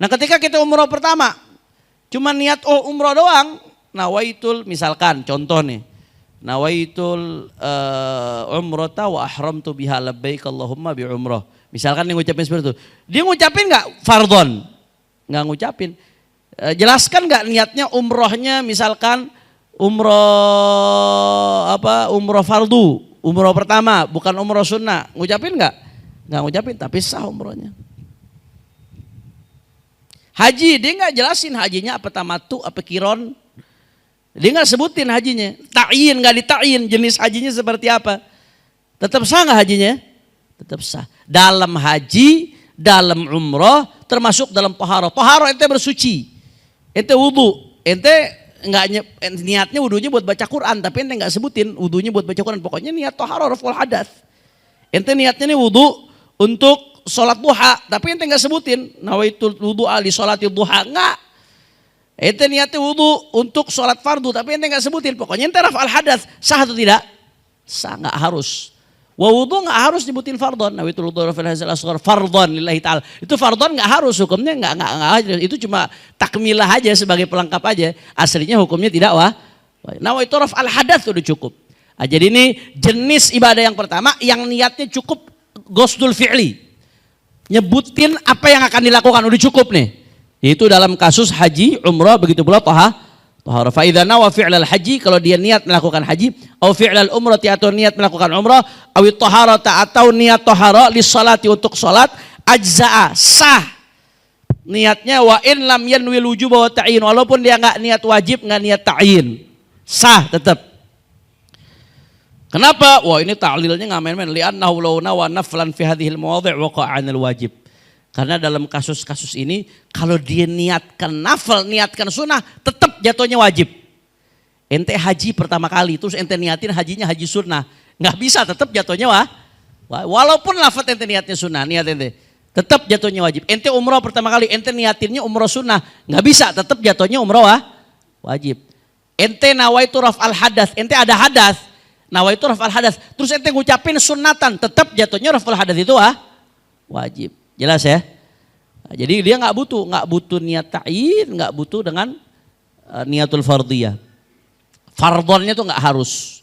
Nah ketika kita umroh pertama, cuma niat umroh doang, nawaitul misalkan contoh nih, nawaitul umrata wa ahramtu biha labbaik Allahumma bi umroh. Misalkan dia ngucapin seperti itu. Dia ngucapin nggak fardhon? Nggak ngucapin. Jelaskan nggak niatnya umrohnya misalkan umroh fardu, umroh pertama, bukan umroh sunnah. Ngucapin nggak? Nggak ngucapin, tapi sah umrohnya. Haji, dia nggak jelasin hajinya apa tamattu, apa kiron. Dia nggak sebutin hajinya. Ta'yin, nggak dita'yin jenis hajinya seperti apa. Tetap sah nggak hajinya? Tetap sah. Dalam haji, dalam umroh, termasuk dalam toharo. Toharo ente bersuci. Ente wudu. Ente nggak niatnya wudunya buat baca Quran, tapi ente nggak sebutin wudunya buat baca Quran. Pokoknya niat toharo raful hadas. Ente niatnya nih wudu untuk sholat duha, tapi ente nggak sebutin nawaitul wudu ali sholatil duha, nggak. Ente niatnya wudu untuk sholat fardu, tapi ente nggak sebutin. Pokoknya ente rafal hadas, sah atau tidak? Sah, nggak harus. Wa wudu nggak harus nyebutin fardhon. Nawaitul wudu rafal hadas asghar fardhon lillahi ta'ala. Itu fardhon nggak harus, hukumnya nggak. Itu cuma takmilah aja sebagai pelengkap aja. Aslinya hukumnya tidak nawaitul rafal hadas udah cukup. Nah, jadi ini jenis ibadah yang pertama yang niatnya cukup gosdul fi'li. Nyebutin apa yang akan dilakukan udah cukup nih. Itu dalam kasus haji, umrah, begitu pula taharah. Fa idza nawa fi'lal haji, kalau dia niat melakukan haji, atau fi'lal umrati atau niat melakukan umrah, awi taharata atau niat taharah li salati untuk salat, ajza'a, sah. Niatnya wa in lam yanwil wujub wa ta'yin, walaupun dia enggak niat wajib, enggak niat ta'yin. Sah tetap. Kenapa? Wah, ini ta'lilnya enggak main-main. Li'annahu law nawa naflan fi hadhil mawadhi' waqa'a 'anil wajib. Karena dalam kasus-kasus ini kalau dia niatkan nafal, niatkan sunnah, tetap jatuhnya wajib. Ente haji pertama kali, terus ente niatin hajinya haji sunnah, nggak bisa, tetap jatuhnya walaupun lafaz ente niatnya sunnah, niat ente tetap jatuhnya wajib. Ente umroh pertama kali, ente niatinnya umroh sunnah, nggak bisa, tetap jatuhnya umroh wajib. Ente nawaitu raf'al hadas, ente ada hadas, nawaitu raf'al hadas, terus ente ngucapin sunnatan, tetap jatuhnya raf'al hadas itu wajib. Jelas ya? Nah, jadi dia nggak butuh niat ta'yin, nggak butuh dengan niatul fardiyah. Fardhonnya tuh nggak harus.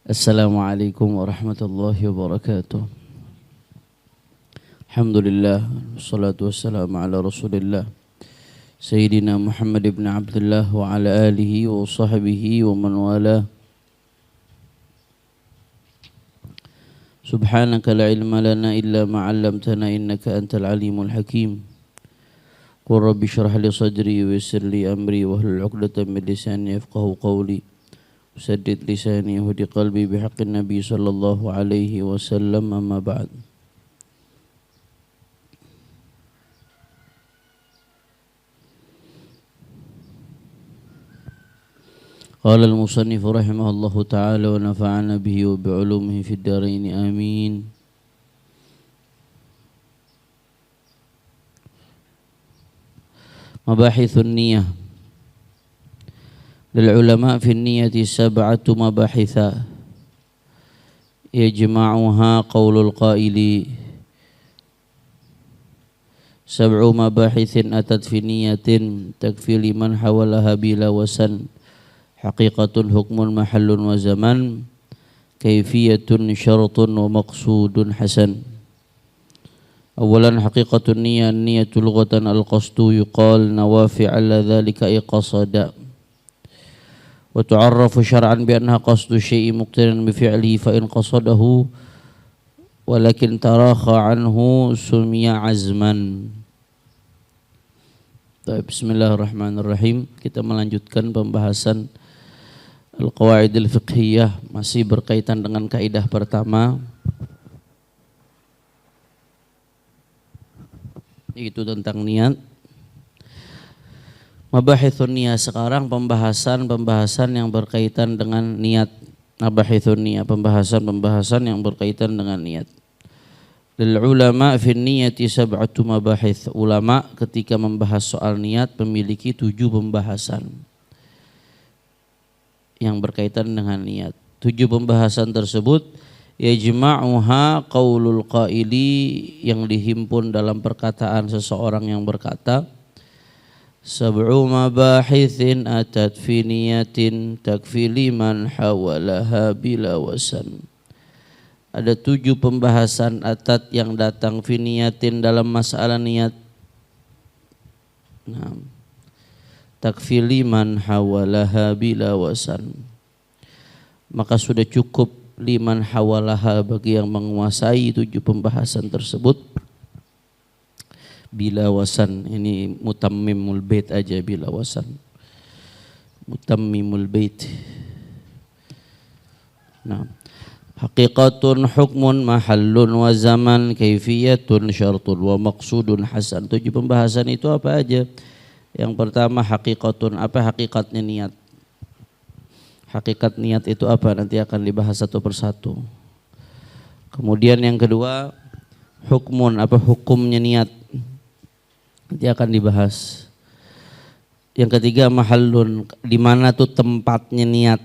Assalamualaikum warahmatullahi wabarakatuh. Alhamdulillah, wassalatu wassalamu ala rasulillah. Sayyidina Muhammad ibn Abdullah wa ala alihi wa sahbihi wa man wala. Subhanaka la ilma lana illa ma 'allamtana innaka antal alimul hakim. Qur rabbi shrah li sadri wa yassir li amri wa hlul 'uqdatam min lisani yafqahu qawli. Saddid lisani hudi qalbi bihaqqin nabi sallallahu alaihi wasallam, amma ba'd. قال المصنف رحمه الله تعالى ونفعنا به وبعلومه في الدارين آمين. مباحث النية. للعلماء في النية 7 مباحث يجمعها قول القائل 7 مباحث أتت في نية تكفي لمن حولها بلا وسن. حقيقة حكم محل وزمان كيفية شرط ومقصود حسن. أولا حقيقة النية لغة القصد، يقال نوى فعل ذلك أي قصد، وتعرف شرعا بأنها قصد الشيء مقترنا بفعله، فإن قصده ولكن تراخى عنه سمي عزما. Bismillahirrahmanirrahim. Kita melanjutkan pembahasan Al-Qawaidil Fiqhiyah, masih berkaitan dengan kaidah pertama, yaitu tentang niat. Mabahithun niyah, sekarang pembahasan yang berkaitan dengan niat. Mabahithun niyah, pembahasan yang berkaitan dengan niat. Lil ulama fi niyati 7 mabahith. Ulama ketika membahas soal niat memiliki 7 pembahasan. yang berkaitan dengan niat. 7 pembahasan tersebut yajma'uha qaulul qaili, yang dihimpun dalam perkataan seseorang yang berkata, sab'u mabahithin atat fi niyatin takfi liman hawalaha bila wasan. Ada 7 pembahasan atat yang datang fi niyatin dalam masalah niat. Nah, takfi liman hawalaha bila wasan, maka sudah cukup liman hawalaha bagi yang menguasai 7 pembahasan tersebut. Bila wasan, ini mutammimul bait aja, bila wasan, mutammimul bait. Nah, haqiqatun hukmun mahallun wa zaman kaifiyatun syartun wa maqsudun hasan. 7 pembahasan itu apa aja? Yang pertama haqiqatun, apa hakikatnya niat? Hakikat niat itu apa? Nanti akan dibahas satu persatu. Kemudian yang kedua, hukmun, apa hukumnya niat? Nanti akan dibahas. Yang ketiga, mahallun, di mana tuh tempatnya niat?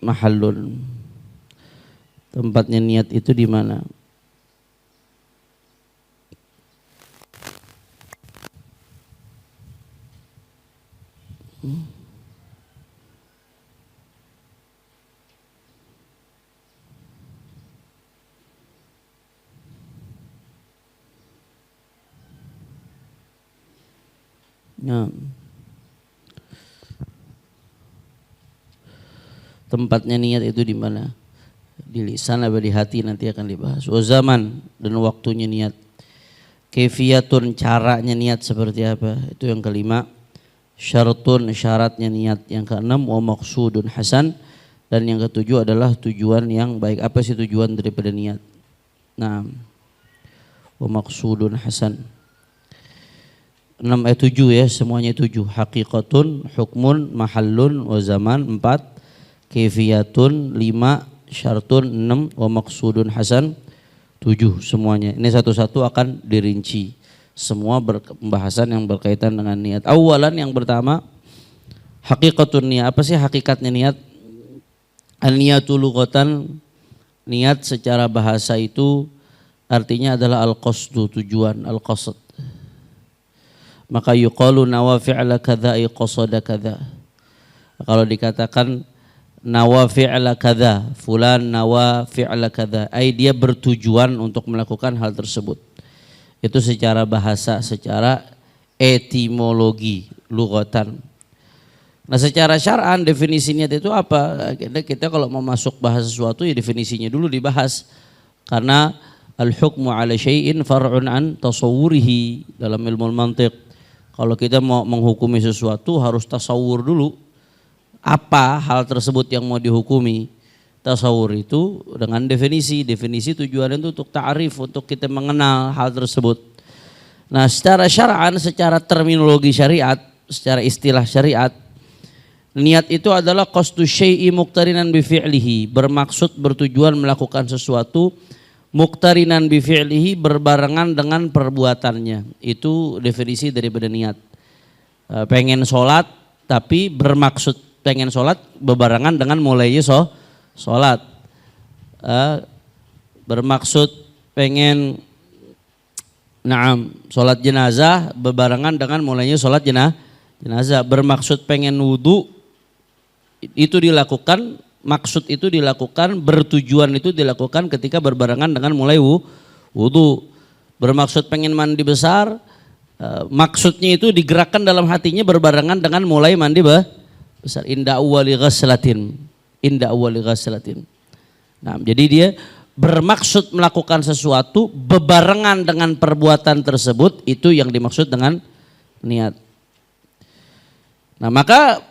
Mahallun, tempatnya niat itu di mana? Nah, tempatnya niat itu di mana? Di lisan atau di hati, nanti akan dibahas. Wa zaman, dan waktunya niat. Kaifiyatun, caranya niat seperti apa? Itu yang kelima. Syartun, syaratnya niat. Yang keenam, wa maqsudun hasan, dan yang ketujuh adalah tujuan yang baik. Apa sih tujuan daripada niat? Nah, wa maqsudun hasan. 7 ya, semuanya 7. Haqiqatun, hukmun, mahallun, wa zaman 4, kaifiyatun 5, syartun 6, wa maqsudun hasan 7 semuanya. Ini satu-satu akan dirinci. Semua pembahasan yang berkaitan dengan niat. Awalan, yang pertama, haqiqatun niat. Apa sih hakikatnya niat? An-niyatu lughatan, niat secara bahasa itu artinya adalah al-qasdu, tujuan, al-qasd. Maka yuqalu nawa fi'la kadza ay qasada kadza. Kalau dikatakan nawa fi'la kadza, fulan nawa fi'la kadza, ay dia bertujuan untuk melakukan hal tersebut. Itu secara bahasa, secara etimologi, lughatan. Nah, secara syar'an definisi niat itu apa? Kita kalau mau masuk bahas sesuatu ya definisinya dulu dibahas. Karena al-hukmu ala syai'in far'un an tasawwurihi dalam ilmu mantiq. Kalau kita mau menghukumi sesuatu harus tasawur dulu. Apa hal tersebut yang mau dihukumi? Tasawur itu dengan definisi. Definisi tujuannya itu untuk ta'rif, untuk kita mengenal hal tersebut. Nah, secara syar'an, secara terminologi syariat, secara istilah syariat, niat itu adalah qasdu syai'i muqtarinan bi fi'lihi, bermaksud, bertujuan melakukan sesuatu, muqtarinan bi fi'lihi, berbarengan dengan perbuatannya. Itu definisi daripada niat. Pengen sholat tapi bermaksud pengen sholat berbarengan dengan mulainya sholat. Bermaksud pengen sholat jenazah berbarengan dengan mulainya sholat jenazah. Bermaksud pengen wudu, itu dilakukan, maksud itu dilakukan, bertujuan itu dilakukan ketika berbarengan dengan mulai wudu. Bermaksud pengen mandi besar, maksudnya itu digerakkan dalam hatinya berbarengan dengan mulai mandi besar. Inda awwali ghaslatin. Nah, jadi dia bermaksud melakukan sesuatu bebarengan dengan perbuatan tersebut, itu yang dimaksud dengan niat. Nah, maka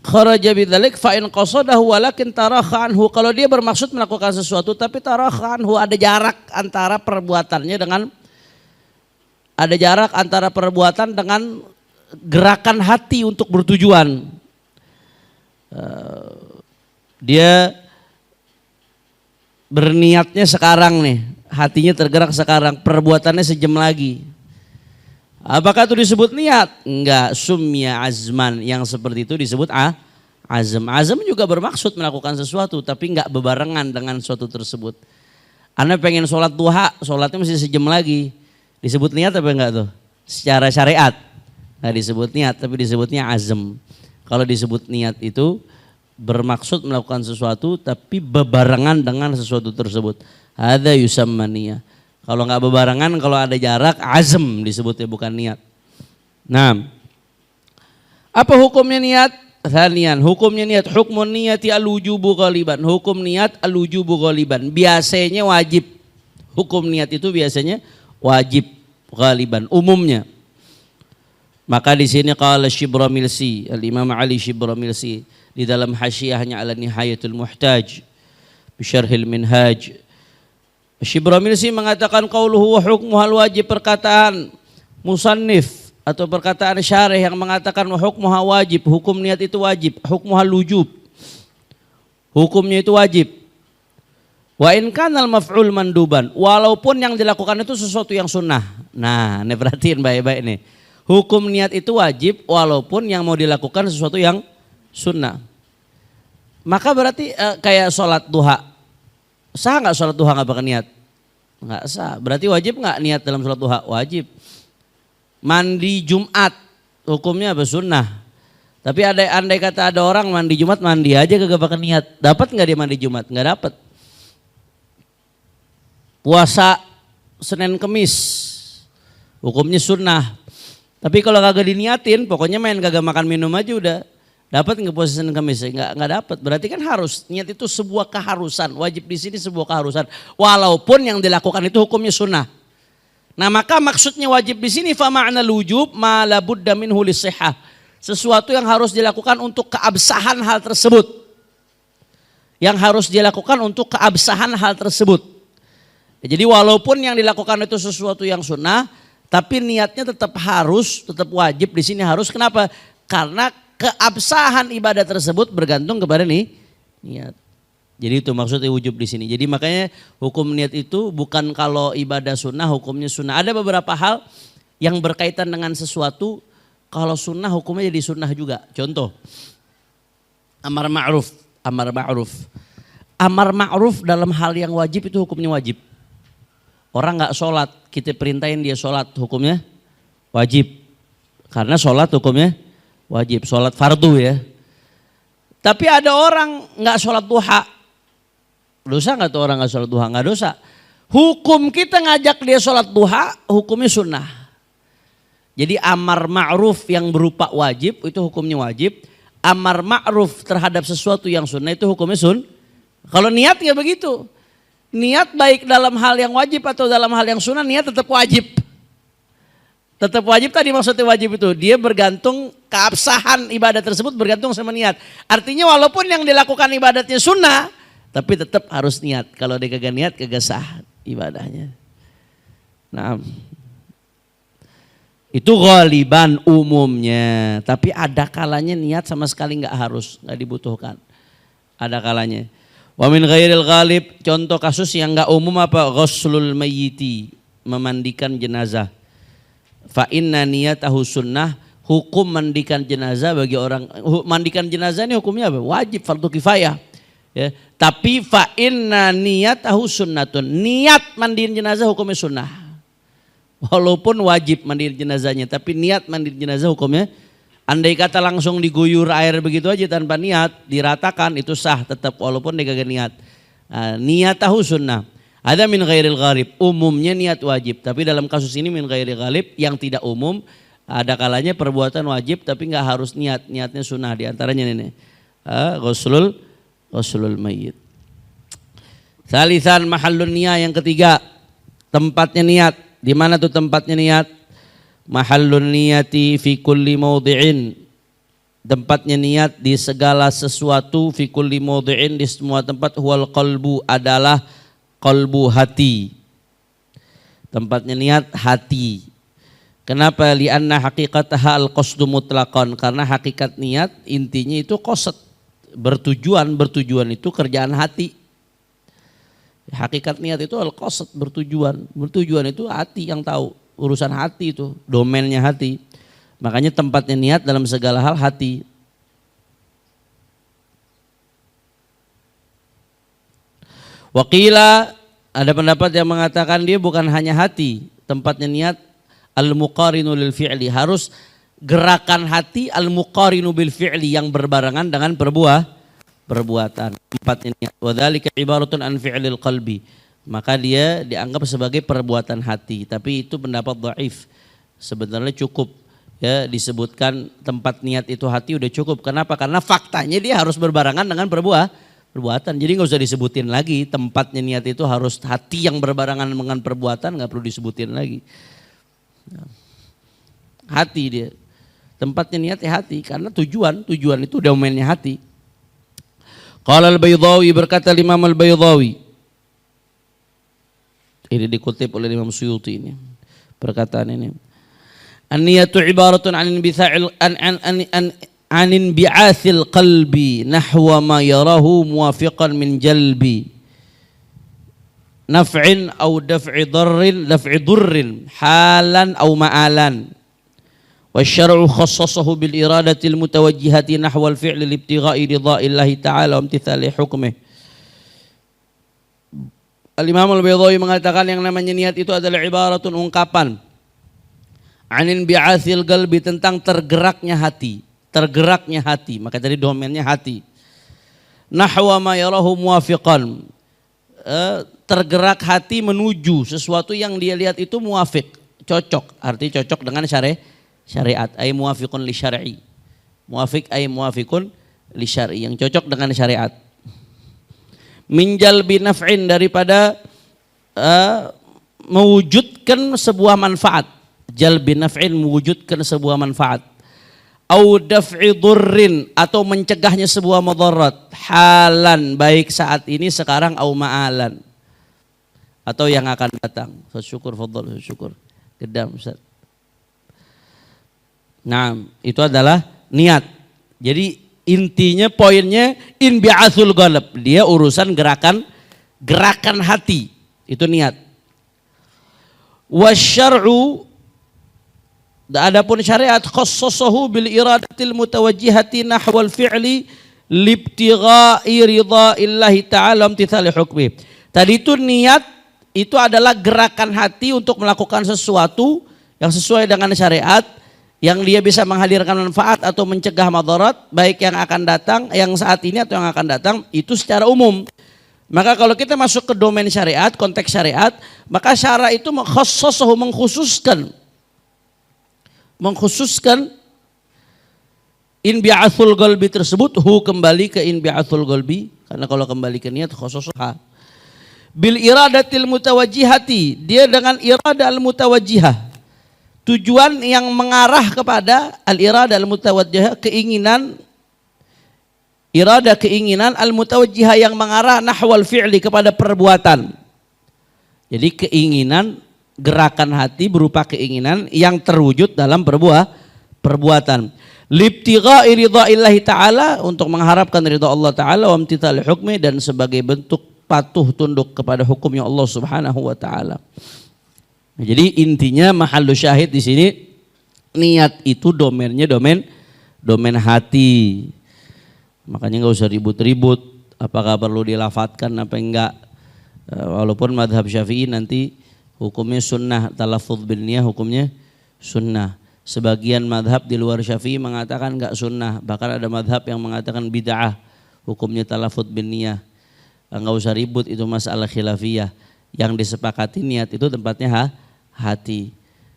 kharaja bidzalik fa in qasadahu walakin tarakha anhu, kalau dia bermaksud melakukan sesuatu tapi tarakha anhu, ada jarak antara perbuatannya dengan gerakan hati untuk bertujuan. Dia berniatnya sekarang nih, hatinya tergerak sekarang, perbuatannya sejam lagi. Apakah itu disebut niat? Enggak, sumya azman. Yang seperti itu disebut azam. Azam juga bermaksud melakukan sesuatu tapi nggak bebarengan dengan sesuatu tersebut. Anda pengen sholat duha, sholatnya mesti sejam lagi. Disebut niat apa enggak tuh? Secara syariat. Nggak disebut niat tapi disebutnya azam. Kalau disebut niat itu bermaksud melakukan sesuatu tapi bebarengan dengan sesuatu tersebut. Ada yusamma niyah. Kalau nggak bebarengan, kalau ada jarak, azam disebutnya bukan niat. Nah, apa hukumnya niat? Thanian, hukumnya niat, hukmun niyati al-wujubu ghaliban. Hukum niat al-wujubu ghaliban. Biasanya wajib. Hukum niat itu biasanya wajib ghaliban, umumnya. Maka di sini qala Shibramilsi, Al-Imam Ali Shibramilsi di dalam hasyiahnya ala Nihayatul Muhtaj bi Syarhil Minhaj. Shibramilsi mengatakan qauluhu wa hukmuhal wajib, perkataan musannif atau perkataan syarih yang mengatakan hukmuha wajib, hukum niat itu wajib, hukmuhal wujub, hukumnya itu wajib. Wa in kanal maf'ul manduban, walaupun yang dilakukan itu sesuatu yang sunnah. Nah, ini perhatiin baik-baik nih. Hukum niat itu wajib walaupun yang mau dilakukan sesuatu yang sunnah. Maka berarti kayak sholat duha. Sah nggak sholat duha nggak pakai niat? Nggak sah. Berarti wajib nggak niat dalam sholat duha? Wajib. Mandi Jumat, hukumnya apa? Sunnah. Tapi andai kata ada orang mandi Jumat, mandi aja kagak pakai niat. Dapat nggak dia mandi Jumat? Nggak dapat. Puasa Senin Kemis, hukumnya sunnah. Tapi kalau kagak diniatin, pokoknya main kagak makan minum aja udah. Dapat nggak puasa Senin Kemis? Nggak dapat. Berarti kan harus, niat itu sebuah keharusan. Wajib di sini sebuah keharusan. Walaupun yang dilakukan itu hukumnya sunnah. Nah maka maksudnya wajib di sini fa ma'nal wujub ma la budda minhu lisihhah. Sesuatu yang harus dilakukan untuk keabsahan hal tersebut. Yang harus dilakukan untuk keabsahan hal tersebut. Jadi walaupun yang dilakukan itu sesuatu yang sunnah, tapi niatnya tetap harus, tetap wajib di sini harus. Kenapa? Karena keabsahan ibadah tersebut bergantung kepada niat. Jadi itu maksudnya wujub di sini. Jadi makanya hukum niat itu bukan kalau ibadah sunnah hukumnya sunnah. Ada beberapa hal yang berkaitan dengan sesuatu, kalau sunnah hukumnya jadi sunnah juga. Contoh, amar ma'ruf. Amar ma'ruf dalam hal yang wajib itu hukumnya wajib. Orang nggak sholat, kita perintahin dia sholat, hukumnya wajib. Karena sholat hukumnya wajib, sholat fardu ya. Tapi ada orang nggak sholat duha, dosa nggak tuh orang nggak sholat duha? Nggak dosa. Hukum kita ngajak dia sholat duha, hukumnya sunnah. Jadi amar ma'ruf yang berupa wajib itu hukumnya wajib. Amar ma'ruf terhadap sesuatu yang sunnah itu hukumnya Kalau niat ya begitu. Niat baik dalam hal yang wajib atau dalam hal yang sunnah, niat tetap wajib. Tetap wajib tadi maksudnya wajib itu. Dia bergantung, keabsahan ibadah tersebut bergantung sama niat. Artinya walaupun yang dilakukan ibadatnya sunnah, tapi tetap harus niat. Kalau dia kagak niat, kagak sah ibadahnya. Nah, itu ghaliban umumnya. Tapi ada kalanya niat sama sekali nggak harus, nggak dibutuhkan. Ada kalanya. Wa min ghairil ghalib, contoh kasus yang enggak umum apa? Ghuslul mayyiti, memandikan jenazah. Fa inna niyatahu sunnah, hukum mandikan jenazah bagi orang, mandikan jenazah ini hukumnya apa? Wajib, fardu kifayah. Ya, tapi fa inna niyatahu sunnatun, niat mandiin jenazah hukumnya sunnah. Walaupun wajib mandiin jenazahnya, tapi niat mandiin jenazah hukumnya. Andai kata langsung diguyur air begitu aja tanpa niat, diratakan itu sah tetap walaupun dia kagak niat. Niat tahu sunnah. Ada min ghairil ghalib, umumnya niat wajib. Tapi dalam kasus ini min ghairil ghalib yang tidak umum, ada kalanya perbuatan wajib tapi nggak harus niat, niatnya sunnah. Di antaranya ini, ghuslul mayyit. Salisan mahallun niyah, yang ketiga tempatnya niat. Di mana tuh tempatnya niat? Mahallun niyati fi kulli mawdi'in, tempatnya niat di segala sesuatu, fi kulli mawdi'in, di semua tempat. Huwal qalbu, adalah qalbu, hati. Tempatnya niat hati. Kenapa? Lianna haqiqataha al-qasdu mutlaqan, karena hakikat niat intinya itu qasd, bertujuan itu kerjaan hati. Hakikat niat itu al-qasd, bertujuan itu hati yang tahu. Urusan hati itu, domainnya hati. Makanya tempatnya niat dalam segala hal hati. Waqila, ada pendapat yang mengatakan dia bukan hanya hati, tempatnya niat al-muqarinu lil fi'li, harus gerakan hati al-muqarinu bil fi'li yang berbarengan dengan perbuatan. Tempatnya niat. Wa dzalika ibaratun an fi'lil qalbi. Maka dia dianggap sebagai perbuatan hati, tapi itu pendapat dhaif. Sebenarnya cukup ya disebutkan tempat niat itu hati udah cukup. Kenapa? Karena faktanya dia harus berbarengan dengan perbuatan. Jadi nggak usah disebutin lagi tempatnya niat itu harus hati yang berbarengan dengan perbuatan, nggak perlu disebutin lagi. Hati dia. Tempatnya niat ya hati karena tujuan itu domainnya hati. Qala al-Baydhawi, berkata Imam al-Baydhawi. Ini dikutip oleh Imam Suyuti ini. Perkataan ini. An-niyatu ibaratun an inbi'athil qalbi nahwa ma yarahu muwafiqan min jalbi naf'in aw daf'i durrin halan aw ma'alan. Wasyar'u khassasahu bil iradatil mutawajjihati nahwal fi'li libtigha'i ridha'illahi ta'ala wa imtithali hukmih. Al-Imam Al-Baydhawi mengatakan yang namanya niat itu adalah ibaratun ungkapan anin bi'athil qalbi, tentang tergeraknya hati, maka tadi domainnya hati. Nahwa ma yarahu muwafiqan, tergerak hati menuju sesuatu yang dia lihat itu muwafiq, cocok, arti cocok dengan syariat, ay muwafiqun li syar'i. Muwafiq ay muwafiqun li syar'i, yang cocok dengan syariat. Min jalbi naf'in, daripada mewujudkan sebuah manfaat. Jalbi naf'in, mewujudkan sebuah manfaat. Au daf'i durrin, atau mencegahnya sebuah madarat. Halan, baik saat ini, sekarang, au ma'alan, atau yang akan datang. Syukur, fadhal, syukur. Gedam Ustaz. Nah, itu adalah niat. Jadi intinya, poinnya inbi'athul qalb, dia urusan gerakan hati, itu niat. Wasyar'u, adapun syariat, khassasahu bil iradatil mutawajjihati nahwal fi'li libtigha'i ridha'illahi ta'ala imtithali hukmi. Tadi itu niat itu adalah gerakan hati untuk melakukan sesuatu yang sesuai dengan syariat, yang dia bisa menghadirkan manfaat atau mencegah madarat, baik yang akan datang, yang saat ini atau yang akan datang, itu secara umum. Maka kalau kita masuk ke domain syariat, konteks syariat, maka syara itu khassasahu, mengkhususkan inbi'athul qalbi tersebut, kembali ke inbi'athul qalbi, karena kalau kembali ke niat khususha. Bil iradatil mutawajjihati, dia dengan irada al mutawajjihah, tujuan yang mengarah kepada al-irada al-mutawajjihah, keinginan al-mutawajjihah yang mengarah nahwal fi'li, kepada perbuatan. Jadi keinginan, gerakan hati berupa keinginan yang terwujud dalam perbuatan. Libtigha'i ridha'illahi ta'ala, untuk mengharapkan ridha Allah ta'ala, wa imtithali hukmi, dan sebagai bentuk patuh tunduk kepada hukumnya Allah Subhanahu wa ta'ala. Nah, jadi intinya mahallu syahid di sini, niat itu domainnya domain hati. Makanya nggak usah ribut-ribut apakah perlu dilafatkan apa enggak. Walaupun madhab Syafi'i nanti hukumnya sunnah, talaffuz bin niyah hukumnya sunnah. Sebagian madhab di luar Syafi'i mengatakan enggak sunnah, bahkan ada madhab yang mengatakan bid'ah, hukumnya talaffuz bin niyah. Enggak usah ribut, itu masalah khilafiyah. Yang disepakati niat itu tempatnya hati.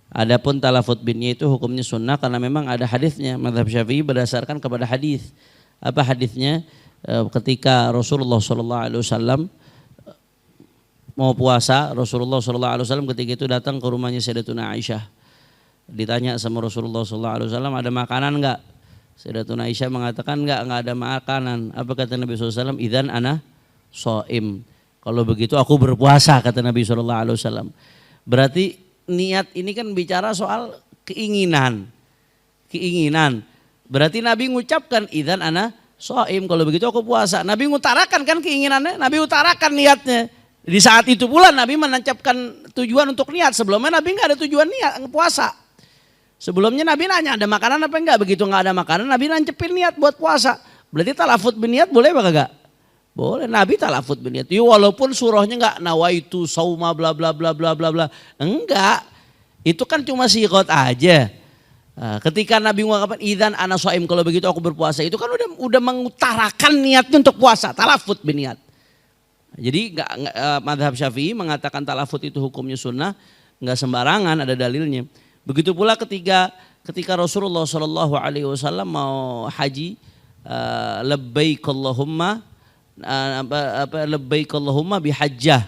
Adapun talaffuz bin niyah itu hukumnya sunnah karena memang ada hadisnya. Mazhab Syafi'i berdasarkan kepada hadis. Apa hadisnya? Ketika Rasulullah SAW mau puasa, Rasulullah SAW ketika itu datang ke rumahnya Sayyidatuna Aisyah. Ditanya sama Rasulullah SAW, ada makanan enggak? Sayyidatuna Aisyah mengatakan enggak ada makanan. Apa kata Nabi SAW? Idzan ana shaim. Kalau begitu aku berpuasa, kata Nabi SAW. Berarti niat ini kan bicara soal keinginan. Berarti Nabi mengucapkan idzan ana shaim, kalau begitu aku puasa. Nabi mengutarakan kan keinginannya, Nabi utarakan niatnya. Di saat itu pula Nabi menancapkan tujuan untuk niat. Sebelumnya Nabi enggak ada tujuan niat puasa. Sebelumnya Nabi nanya ada makanan apa enggak, begitu enggak ada makanan Nabi nancepin niat buat puasa. Berarti talaffuz bin niat boleh apa enggak? Boleh, Nabi talafut berniat. Walaupun surahnya enggak nawaitu sauma bla bla bla bla bla bla. Enggak. Itu kan cuma siqot aja. Ketika Nabi mengatakan idzan ana shaim, kalau begitu aku berpuasa, itu kan udah mengutarakan niatnya untuk puasa, talafut berniat. Jadi enggak mazhab Syafi'i mengatakan talafut itu hukumnya sunnah, enggak sembarangan, ada dalilnya. Begitu pula ketika Rasulullah Shallallahu Alaihi Wasallam mau haji, labbaik Allahumma labbaik Allahumma bihajjah,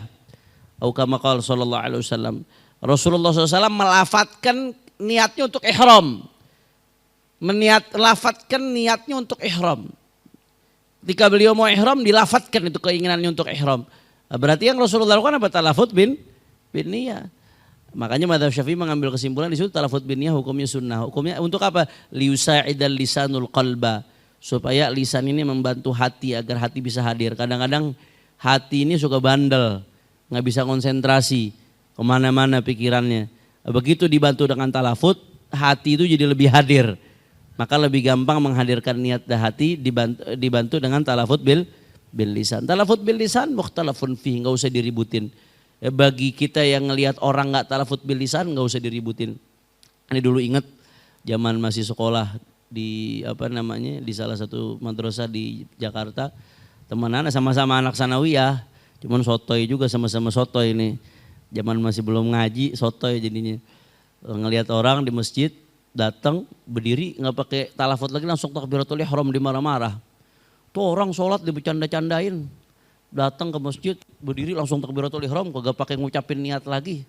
atau kama qala sallallahu alaihi wasallam. Rasulullah SAW melafatkan niatnya untuk ihram, lafatkan niatnya untuk ihram. Ketika beliau mau ihram dilafatkan itu keinginannya untuk ihram. Berarti yang Rasulullah lakukan apa? Talafut bin niyah. Makanya mazhab Syafi'i mengambil kesimpulan di situ talafut bin niyah hukumnya sunnah. Hukumnya untuk apa? Liusa'idal lisanul qalba, supaya lisan ini membantu hati agar hati bisa hadir. Kadang-kadang hati ini suka bandel, nggak bisa konsentrasi, kemana-mana pikirannya. Begitu dibantu dengan talafut, hati itu jadi lebih hadir. Maka lebih gampang menghadirkan niat dan hati dibantu dengan talafut bil lisan. Talafut bil lisan mukhtalafun fi, nggak usah diributin. Bagi kita yang ngelihat orang nggak talafut bil lisan nggak usah diributin. Ini dulu ingat zaman masih sekolah di di salah satu madrasah di Jakarta, teman anak sama-sama anak sanawiyah, cuman sotoy juga, sama-sama sotoy ini. Zaman masih belum ngaji, sotoy jadinya. Ngelihat orang di masjid datang berdiri nggak pakai talafut lagi, langsung takbiratul ihram, dimarah-marah. Tuh orang sholat dibecanda-candain, datang ke masjid berdiri langsung takbiratul ihram, kagak pakai ngucapin niat lagi.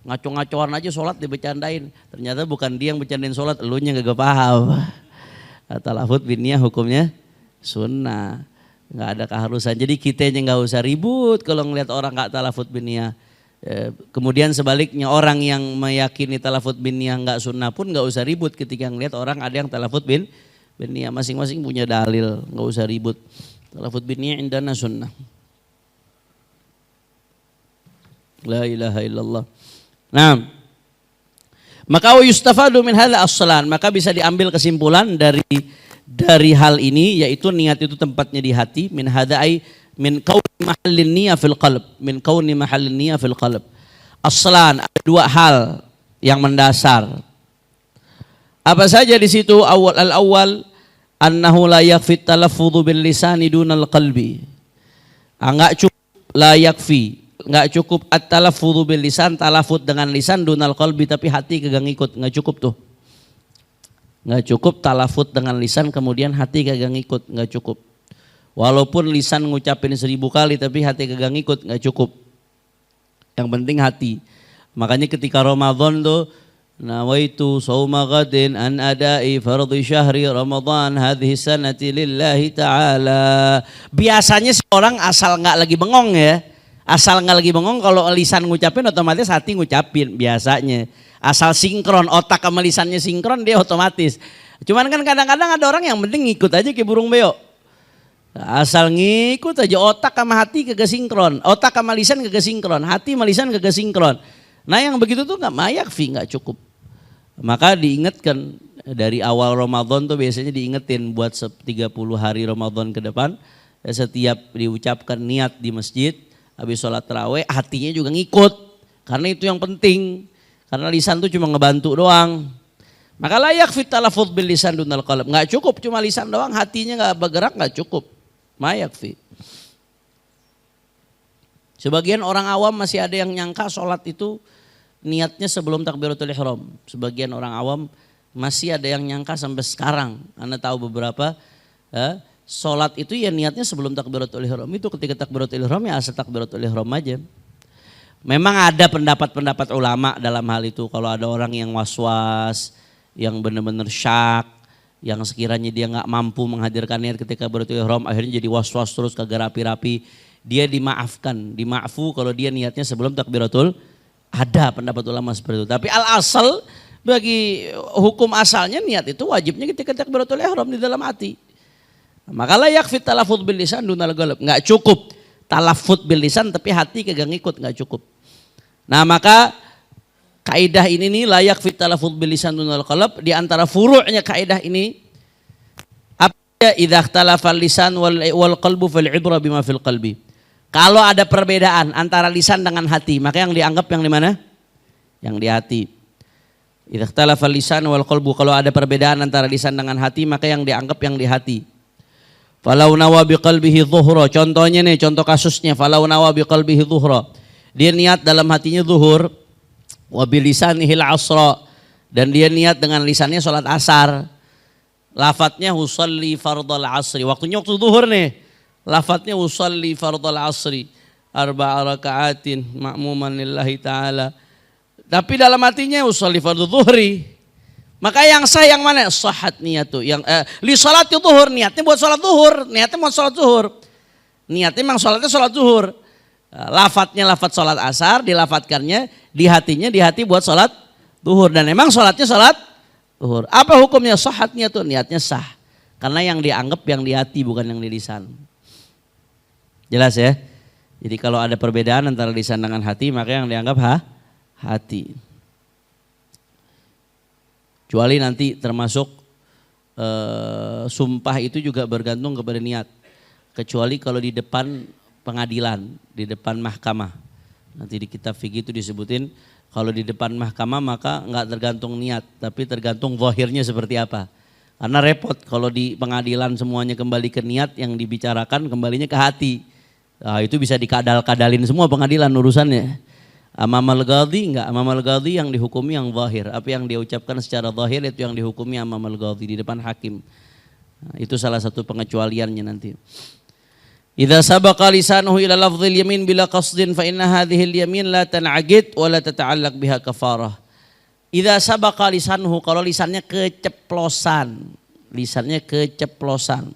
Ngaco-ngacoan aja sholat dibecandain. Ternyata bukan dia yang bercandain sholat, elunya gak paham. Talafut bin niyah hukumnya sunnah, nggak ada keharusan. Jadi kitanya nggak usah ribut kalau ngelihat orang nggak talafut bin niyah. Kemudian sebaliknya orang yang meyakini talafut bin niyah nggak sunnah pun nggak usah ribut ketika ngelihat orang ada yang talafut bin niyah. Masing-masing punya dalil, nggak usah ribut. Talafut bin niyah indana sunnah. La ilaha illallah. Nah, maka yustafadu min hadza as-salan, maka bisa diambil kesimpulan dari hal ini, yaitu niat itu tempatnya di hati. Min hadza ay min kauni mahallin niyah fil qalb, min kauni mahallin niyah fil qalb. As-salan, ada dua hal yang mendasar. Apa saja di situ? Al-awwal annahu la yakfi talaffudhu bil lisani dunal qalbi. Enggak cukup, la yakfi, nggak cukup at-talaffudzu bil lisan, talafut dengan lisan dunal qalbi, tapi hati kagak ngikut, nggak cukup tuh. Nggak cukup talafut dengan lisan kemudian hati kagak ngikut, nggak cukup. Walaupun lisan ngucapin 1000 kali tapi hati kagak ngikut, nggak cukup. Yang penting hati. Makanya ketika Ramadan tuh nawaitu shauma ghadin an ada'i fardhi syahri Ramadan hadhihi sanati lillahi ta'ala. Biasanya seorang asal nggak lagi bengong ya. Asal nggak lagi bengong, kalau lisan ngucapin otomatis hati ngucapin biasanya. Asal sinkron, otak sama lisannya sinkron dia otomatis. Cuman kan kadang-kadang ada orang yang penting ngikut aja kayak burung beo. Asal ngikut aja, otak sama hati kagak sinkron. Otak sama lisan kagak sinkron, hati sama lisan kagak sinkron. Nah yang begitu tuh nggak mayakfi, nggak cukup. Maka diingatkan dari awal Ramadan tuh biasanya diingetin buat 30 hari Ramadan ke depan. Setiap diucapkan niat di masjid, habis sholat tarawih hatinya juga ngikut, karena itu yang penting, karena lisan tuh cuma ngebantu doang. Maka layak fit talafudz bil lisan dunal qalb, nggak cukup cuma lisan doang, hatinya nggak bergerak, nggak cukup, mayak fi. Sebagian orang awam masih ada yang nyangka sholat itu niatnya sebelum takbiratul ihram. Sebagian orang awam masih ada yang nyangka sampai sekarang. Anda tahu beberapa sholat itu ya niatnya sebelum takbiratul ihram. Itu ketika takbiratul ihram ya asal takbiratul ihram aja. Memang ada pendapat-pendapat ulama dalam hal itu. Kalau ada orang yang was-was, yang benar-benar syak, yang sekiranya dia nggak mampu menghadirkan niat ketika takbiratul ihram, akhirnya jadi was-was terus kagak rapi-rapi, dia dimaafkan, dimaafu kalau dia niatnya sebelum takbiratul. Ada pendapat ulama seperti itu. Tapi al-asal bagi hukum asalnya niat itu wajibnya ketika takbiratul ihram di dalam hati. Maka la yakfi talafudz bil lisan dunal qalb, enggak cukup talafudz bil lisan tapi hati kagak ngikut, enggak cukup. Nah, maka kaidah ini nih la yakfi talafudz bil lisan dunal qalb, di antara furu'nya kaidah ini idza ikhtalafa lisan wal qalbu fal ibra bima fil qalbi. Kalau ada perbedaan antara lisan dengan hati, maka yang dianggap yang di mana? Yang di hati. Idza ikhtalafa lisan wal qalbu, kalau ada perbedaan antara lisan dengan hati, maka yang dianggap yang di hati. Falau nawa biqalbihi dhuhra, contohnya nih, contoh kasusnya, falau nawa biqalbihi dhuhra. Dia niat dalam hatinya zuhur, wa bilisanihil asra, dan dia niat dengan lisannya salat asar. Lafadznya usalli fardal asri, waktunya waktu zuhur nih. Lafadznya usalli fardal asri arba'a raka'atin ma'muman lillahi ta'ala. Tapi dalam hatinya usalli fardhu zuhri. Maka yang sah yang mana? Sahhat niyatu. Yang li salati zuhur, niatnya buat salat zuhur, niatnya buat salat zuhur. Niatnya memang salatnya salat zuhur. Lafadznya lafadz salat asar, dilafatkannya di hatinya, di hati buat salat zuhur, dan memang salatnya salat zuhur. Apa hukumnya? Sahhat niyatu, niatnya sah. Karena yang dianggap yang di hati bukan yang di lisan. Jelas ya? Jadi kalau ada perbedaan antara lisan dengan hati, maka yang dianggap hati. Kecuali nanti termasuk sumpah itu juga bergantung kepada niat. Kecuali kalau di depan pengadilan, di depan mahkamah. Nanti di kitab fikih itu disebutin kalau di depan mahkamah maka enggak tergantung niat, tapi tergantung zahirnya seperti apa. Karena repot kalau di pengadilan semuanya kembali ke niat, yang dibicarakan kembalinya ke hati. Nah, itu bisa dikadal-kadalin semua pengadilan urusannya. Amamal ghadhi enggak, amamal ghadhi yang dihukumi yang zahir. Apa yang dia ucapkan secara zahir itu yang dihukumi amamal ghadhi di depan hakim. Nah, itu salah satu pengecualiannya nanti. Idza sabaqa lisanuhu ila lafdhil yamin bila qasdin fa inna hadhil yamin la tan'aqid wa la tata'allaq biha kafarah. Idza sabaqa lisanuhu, kalau lisannya keceplosan, lisannya keceplosan.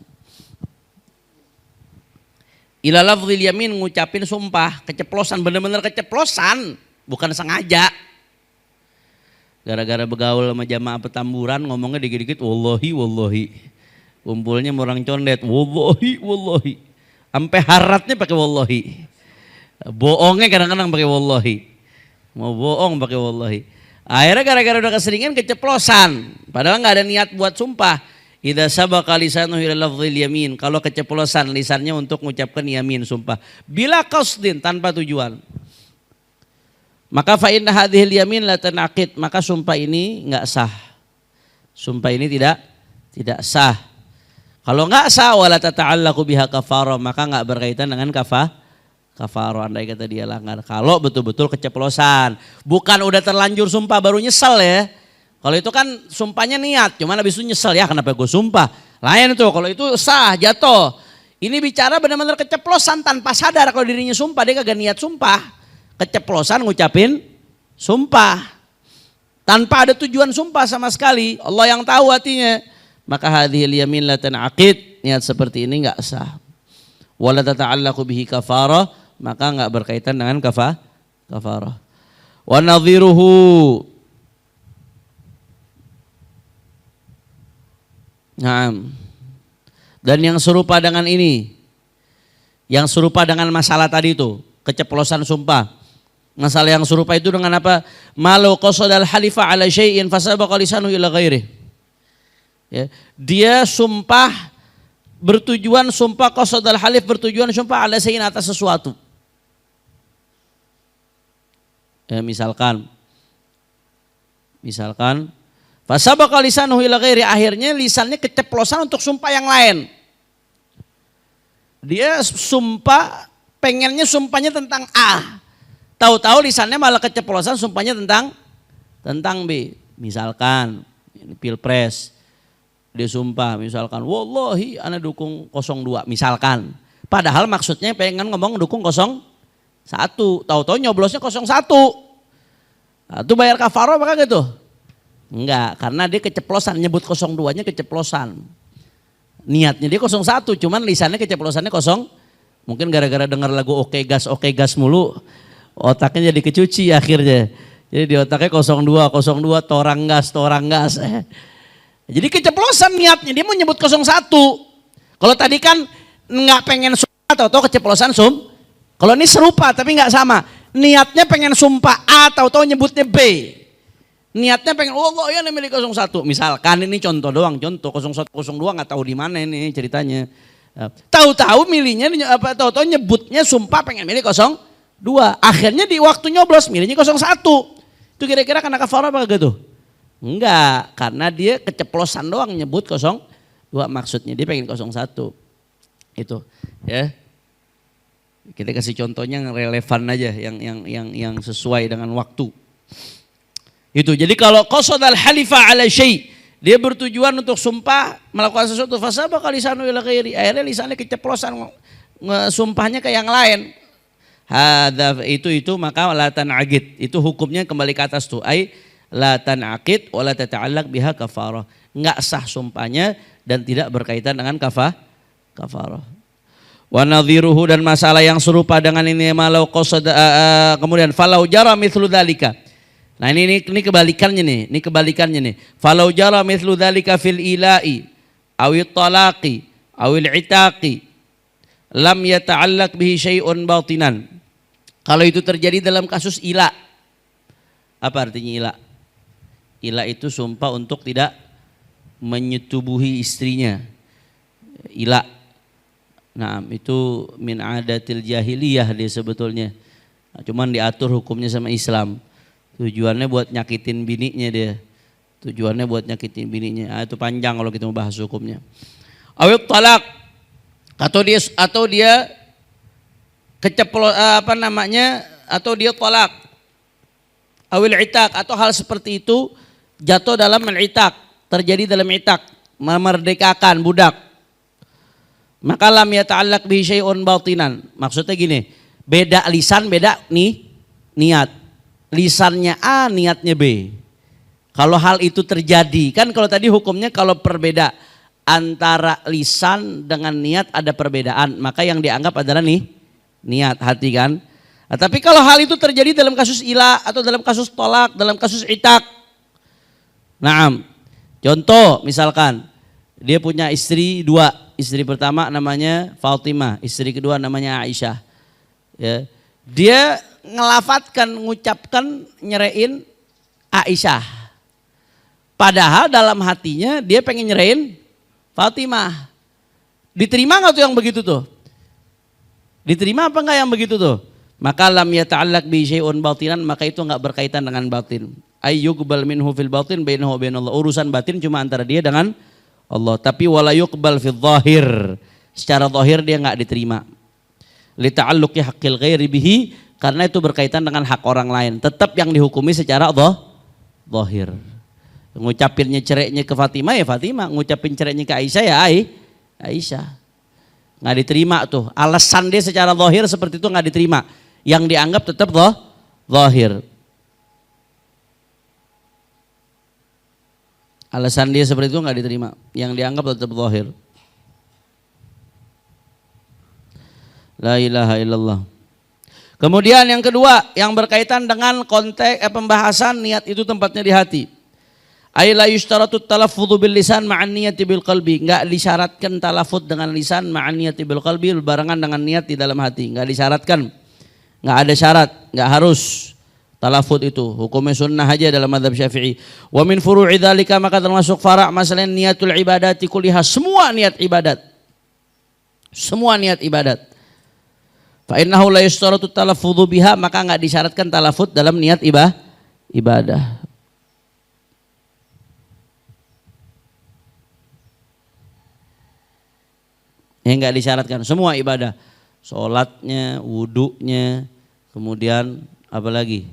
Ila lafdhil yamin, ngucapin sumpah, keceplosan, benar-benar keceplosan, bukan sengaja. Gara-gara begaul sama jamaah petamburan ngomongnya dikit-dikit wallahi wallahi. Kumpulnya orang condet wallahi wallahi. Sampai haratnya pakai wallahi. Bohongnya kadang-kadang pakai wallahi. Mau bohong pakai wallahi. Akhirnya gara-gara udah keseringan keceplosan. Padahal nggak ada niat buat sumpah. Idza sabaqa lisanuhu ila lafdhil yamin, kalau keceplosan lisannya untuk mengucapkan yamin, sumpah. Bila qasdin, tanpa tujuan. Maka fa inna hadhil yamin la tanaqid, maka sumpah ini enggak sah. Sumpah ini tidak sah. Kalau enggak sah wala tata'allaqu biha kafarah, maka enggak berkaitan dengan kafarah, andai kata dia langgar. Kalau betul-betul keceplosan, bukan udah terlanjur sumpah baru nyesel ya. Kalau itu kan sumpahnya niat, cuman habis itu nyesel, ya kenapa gue sumpah. Lain itu, kalau itu sah, jatuh. Ini bicara benar-benar keceplosan tanpa sadar kalau dirinya sumpah, dia kagak niat sumpah. Keceplosan ngucapin sumpah. Tanpa ada tujuan sumpah sama sekali, Allah yang tahu hatinya. Maka hadhil yamin la tanaqid, niat seperti ini enggak sah. Wala tata'allaqu bihi kafarah, maka enggak berkaitan dengan kafarah. Wa nadhiruhu, nah, dan yang serupa dengan ini, yang serupa dengan masalah tadi itu, keceplosan sumpah. Masalah yang serupa itu dengan apa? Malau qasadal halifa ala syai'in fasabaqa lisanuhu ila ghairihi. Ya, dia sumpah bertujuan sumpah qasadal halif, bertujuan sumpah ala syai'in, atas sesuatu. Ya, misalkan fasabaqa lisanuhu ila ghairi, akhirnya lisannya keceplosan untuk sumpah yang lain. Dia sumpah, pengennya sumpahnya tentang A. Tahu-tahu lisannya malah keceplosan sumpahnya tentang B. Misalkan ini Pilpres. Dia sumpah misalkan wallahi ana dukung 02 misalkan. Padahal maksudnya pengen ngomong dukung 01. Tahu-tahu nyoblosnya 01. Nah, itu bayar kafarah apa gitu? Enggak, karena dia keceplosan, nyebut 02-nya keceplosan. Niatnya dia 01, cuman lisannya keceplosannya 0. Mungkin gara-gara dengar lagu oke gas mulu, otaknya jadi kecuci akhirnya. Jadi di otaknya 02, torang gas. Jadi keceplosan niatnya, dia mau nyebut 01. Kalau tadi kan enggak pengen sumpah, tahu-tahu keceplosan Kalau ini serupa tapi enggak sama. Niatnya pengen sumpah A, tahu-tahu nyebutnya B. Niatnya pengen Allah ya milih 01. Misalkan ini contoh doang, contoh 01 02 nggak tahu di mana ini ceritanya. Tahu-tahu milihnya tahu-tahu nyebutnya sumpah pengen milih 02. Akhirnya di waktu nyoblos milihnya 01. Itu kira-kira kena kafarah apa gitu? Enggak, karena dia keceplosan doang nyebut 02 maksudnya dia pengen 01. Itu ya. Kita kasih contohnya yang relevan aja, yang sesuai dengan waktu. Itu. Jadi kalau qasadal halifa ala syai', dia bertujuan untuk sumpah melakukan sesuatu, fasabaqa lisanu ila ghairi, akhirnya lisannya keceplosan sumpahnya ke yang lain. Hadza itu maka la tan'aqid. Itu hukumnya kembali ke atas tuh. Ai la tan'aqid wa la tata'allaq biha kafarah. Enggak sah sumpahnya dan tidak berkaitan dengan kafarah. Wa nadhiruhu, dan masalah yang serupa dengan ini malau qasada kemudian falau jara mithlu dzalika. Nah ini kebalikannya nih. Falau jara mithlu dzalika fil ila'i awit talaqi awil itaqi lam yata'allaq bihi syai'un batinan. Kalau itu terjadi dalam kasus ila. Apa artinya ila? Ila itu sumpah untuk tidak menyetubuhi istrinya. Ila. Nah, itu min adatil jahiliyah dia sebetulnya. Cuman diatur hukumnya sama Islam. Tujuannya buat nyakitin bininya dia. Nah, itu panjang kalau kita mau bahas hukumnya. Awil talak, atau dia atau dia talak. Awil itak, atau hal seperti itu jatuh dalam al-itak, terjadi dalam itak, memerdekakan budak. Maka lam yata'allaq bihi syai'un batinan. Maksudnya gini, beda lisan, beda niat. Lisannya A, niatnya B. Kalau hal itu terjadi, kan kalau tadi hukumnya kalau perbeda antara lisan dengan niat ada perbedaan, maka yang dianggap adalah niat hati kan. Nah, tapi kalau hal itu terjadi dalam kasus ila atau dalam kasus tolak, dalam kasus itak. Naam. Contoh misalkan dia punya istri 2, istri pertama namanya Fatimah, istri kedua namanya Aisyah. Ya. Dia ngucapkan nyerein Aisyah. Padahal dalam hatinya dia pengen nyerein Fatimah. Diterima nggak tuh yang begitu tuh? Diterima apa enggak yang begitu tuh? Maka lam yata'allaq bi syai'un batinan, maka itu enggak berkaitan dengan batin. Ayyuqbal minhu fil batin bainahu wa bainallah. Urusan batin cuma antara dia dengan Allah. Tapi wala yuqbal fil zahir. Secara zahir dia enggak diterima. Li ta'alluqi haqqil ghairi bihi, karena itu berkaitan dengan hak orang lain. Tetap yang dihukumi secara zahir. Ngucapinnya cereknya ke Fatimah ya Fatimah, ngucapin cereknya ke Aisyah ya Aisyah. Nggak diterima tuh. Alasan dia secara zahir seperti itu nggak diterima. Yang dianggap tetap zahir. Alasan dia seperti itu nggak diterima. Yang dianggap tetap zahir. La ilaha illallah. Kemudian yang kedua yang berkaitan dengan konteks pembahasan niat itu tempatnya di hati. Ay la yushtaratu talaffudzu bil lisan ma'an niyati bil qalbi. Enggak disyaratkan talafut dengan lisan ma'an niyati bil qalbi, berbarengan dengan niat di dalam hati. Enggak disyaratkan. Enggak ada syarat, enggak harus talafut itu. Hukumnya sunnah aja dalam mazhab Syafi'i. Wa min furu'i dzalika, maka termasuk fara' masalah niatul ibadati kulliha, semua niat ibadat. Semua niat ibadat. Fa innahu la yustaratu talaffudzu biha, maka enggak disyaratkan talafut dalam niat ibadah. Yang enggak disyaratkan semua ibadah. Salatnya, wudunya, kemudian apa lagi?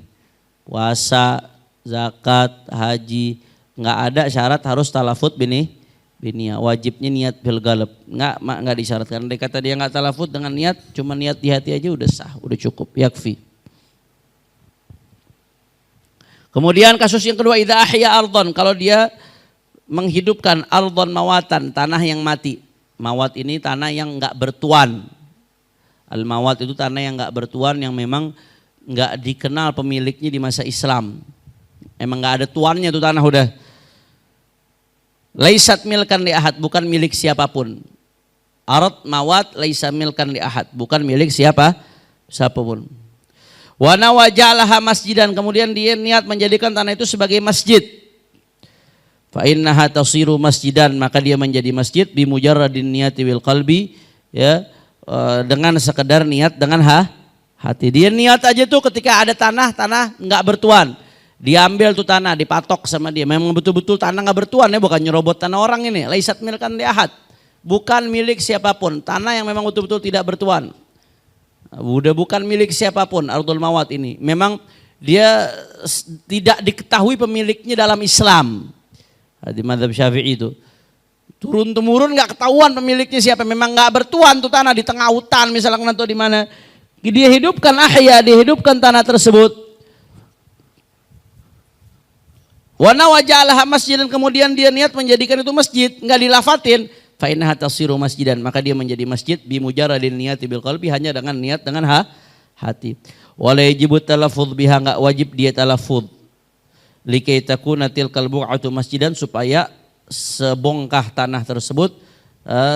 Puasa, zakat, haji, enggak ada syarat harus talafut biniyah, wajibnya niat bil galab. Enggak disyaratkan. Dia kata dia enggak talafut dengan niat, cuma niat di hati aja udah sah, udah cukup, yakfi. Kemudian kasus yang kedua, idza ahya ardhan, kalau dia menghidupkan ardhan mawatan, tanah yang mati. Mawat ini tanah yang enggak bertuan. Al mawat itu tanah yang enggak bertuan, yang memang enggak dikenal pemiliknya di masa Islam. Emang enggak ada tuannya tuh tanah udah. Laisat milkan li ahad, bukan milik siapapun. Arad mawat laisa milkan li ahad, bukan milik siapapun. Wa nawajalaha masjidan, kemudian dia niat menjadikan tanah itu sebagai masjid. Fa innaha tasiru masjidan, maka dia menjadi masjid bi mujarradin niyati bil qalbi, ya, dengan sekedar niat dengan hati. Dia niat aja tuh ketika ada tanah enggak bertuan. Diambil tuh tanah, dipatok sama dia. Memang betul-betul tanah enggak bertuan ya, bukan nyerobot tanah orang ini. Laisat milkan li ahad. Bukan milik siapapun, tanah yang memang betul-betul tidak bertuan. Udah bukan milik siapapun ardul mawat ini. Memang dia tidak diketahui pemiliknya dalam Islam. Di mazhab Syafi'i itu. Turun temurun nggak ketahuan pemiliknya siapa. Memang nggak bertuan tuh tanah di tengah hutan misalnya atau di mana. Dia hidupkan dihidupkan tanah tersebut. Wa nawajalaha masjidan, kemudian dia niat menjadikan itu masjid, nggak dilafatin. Fa innaha tasiru masjidan, maka dia menjadi masjid bi mujarradin niyati bil qalbi, hanya dengan niat dengan hati. Wala yajibu talaffuz biha, enggak wajib dia talaffuz. Likai takuna tilkal bu'atu masjidan, supaya sebongkah tanah tersebut,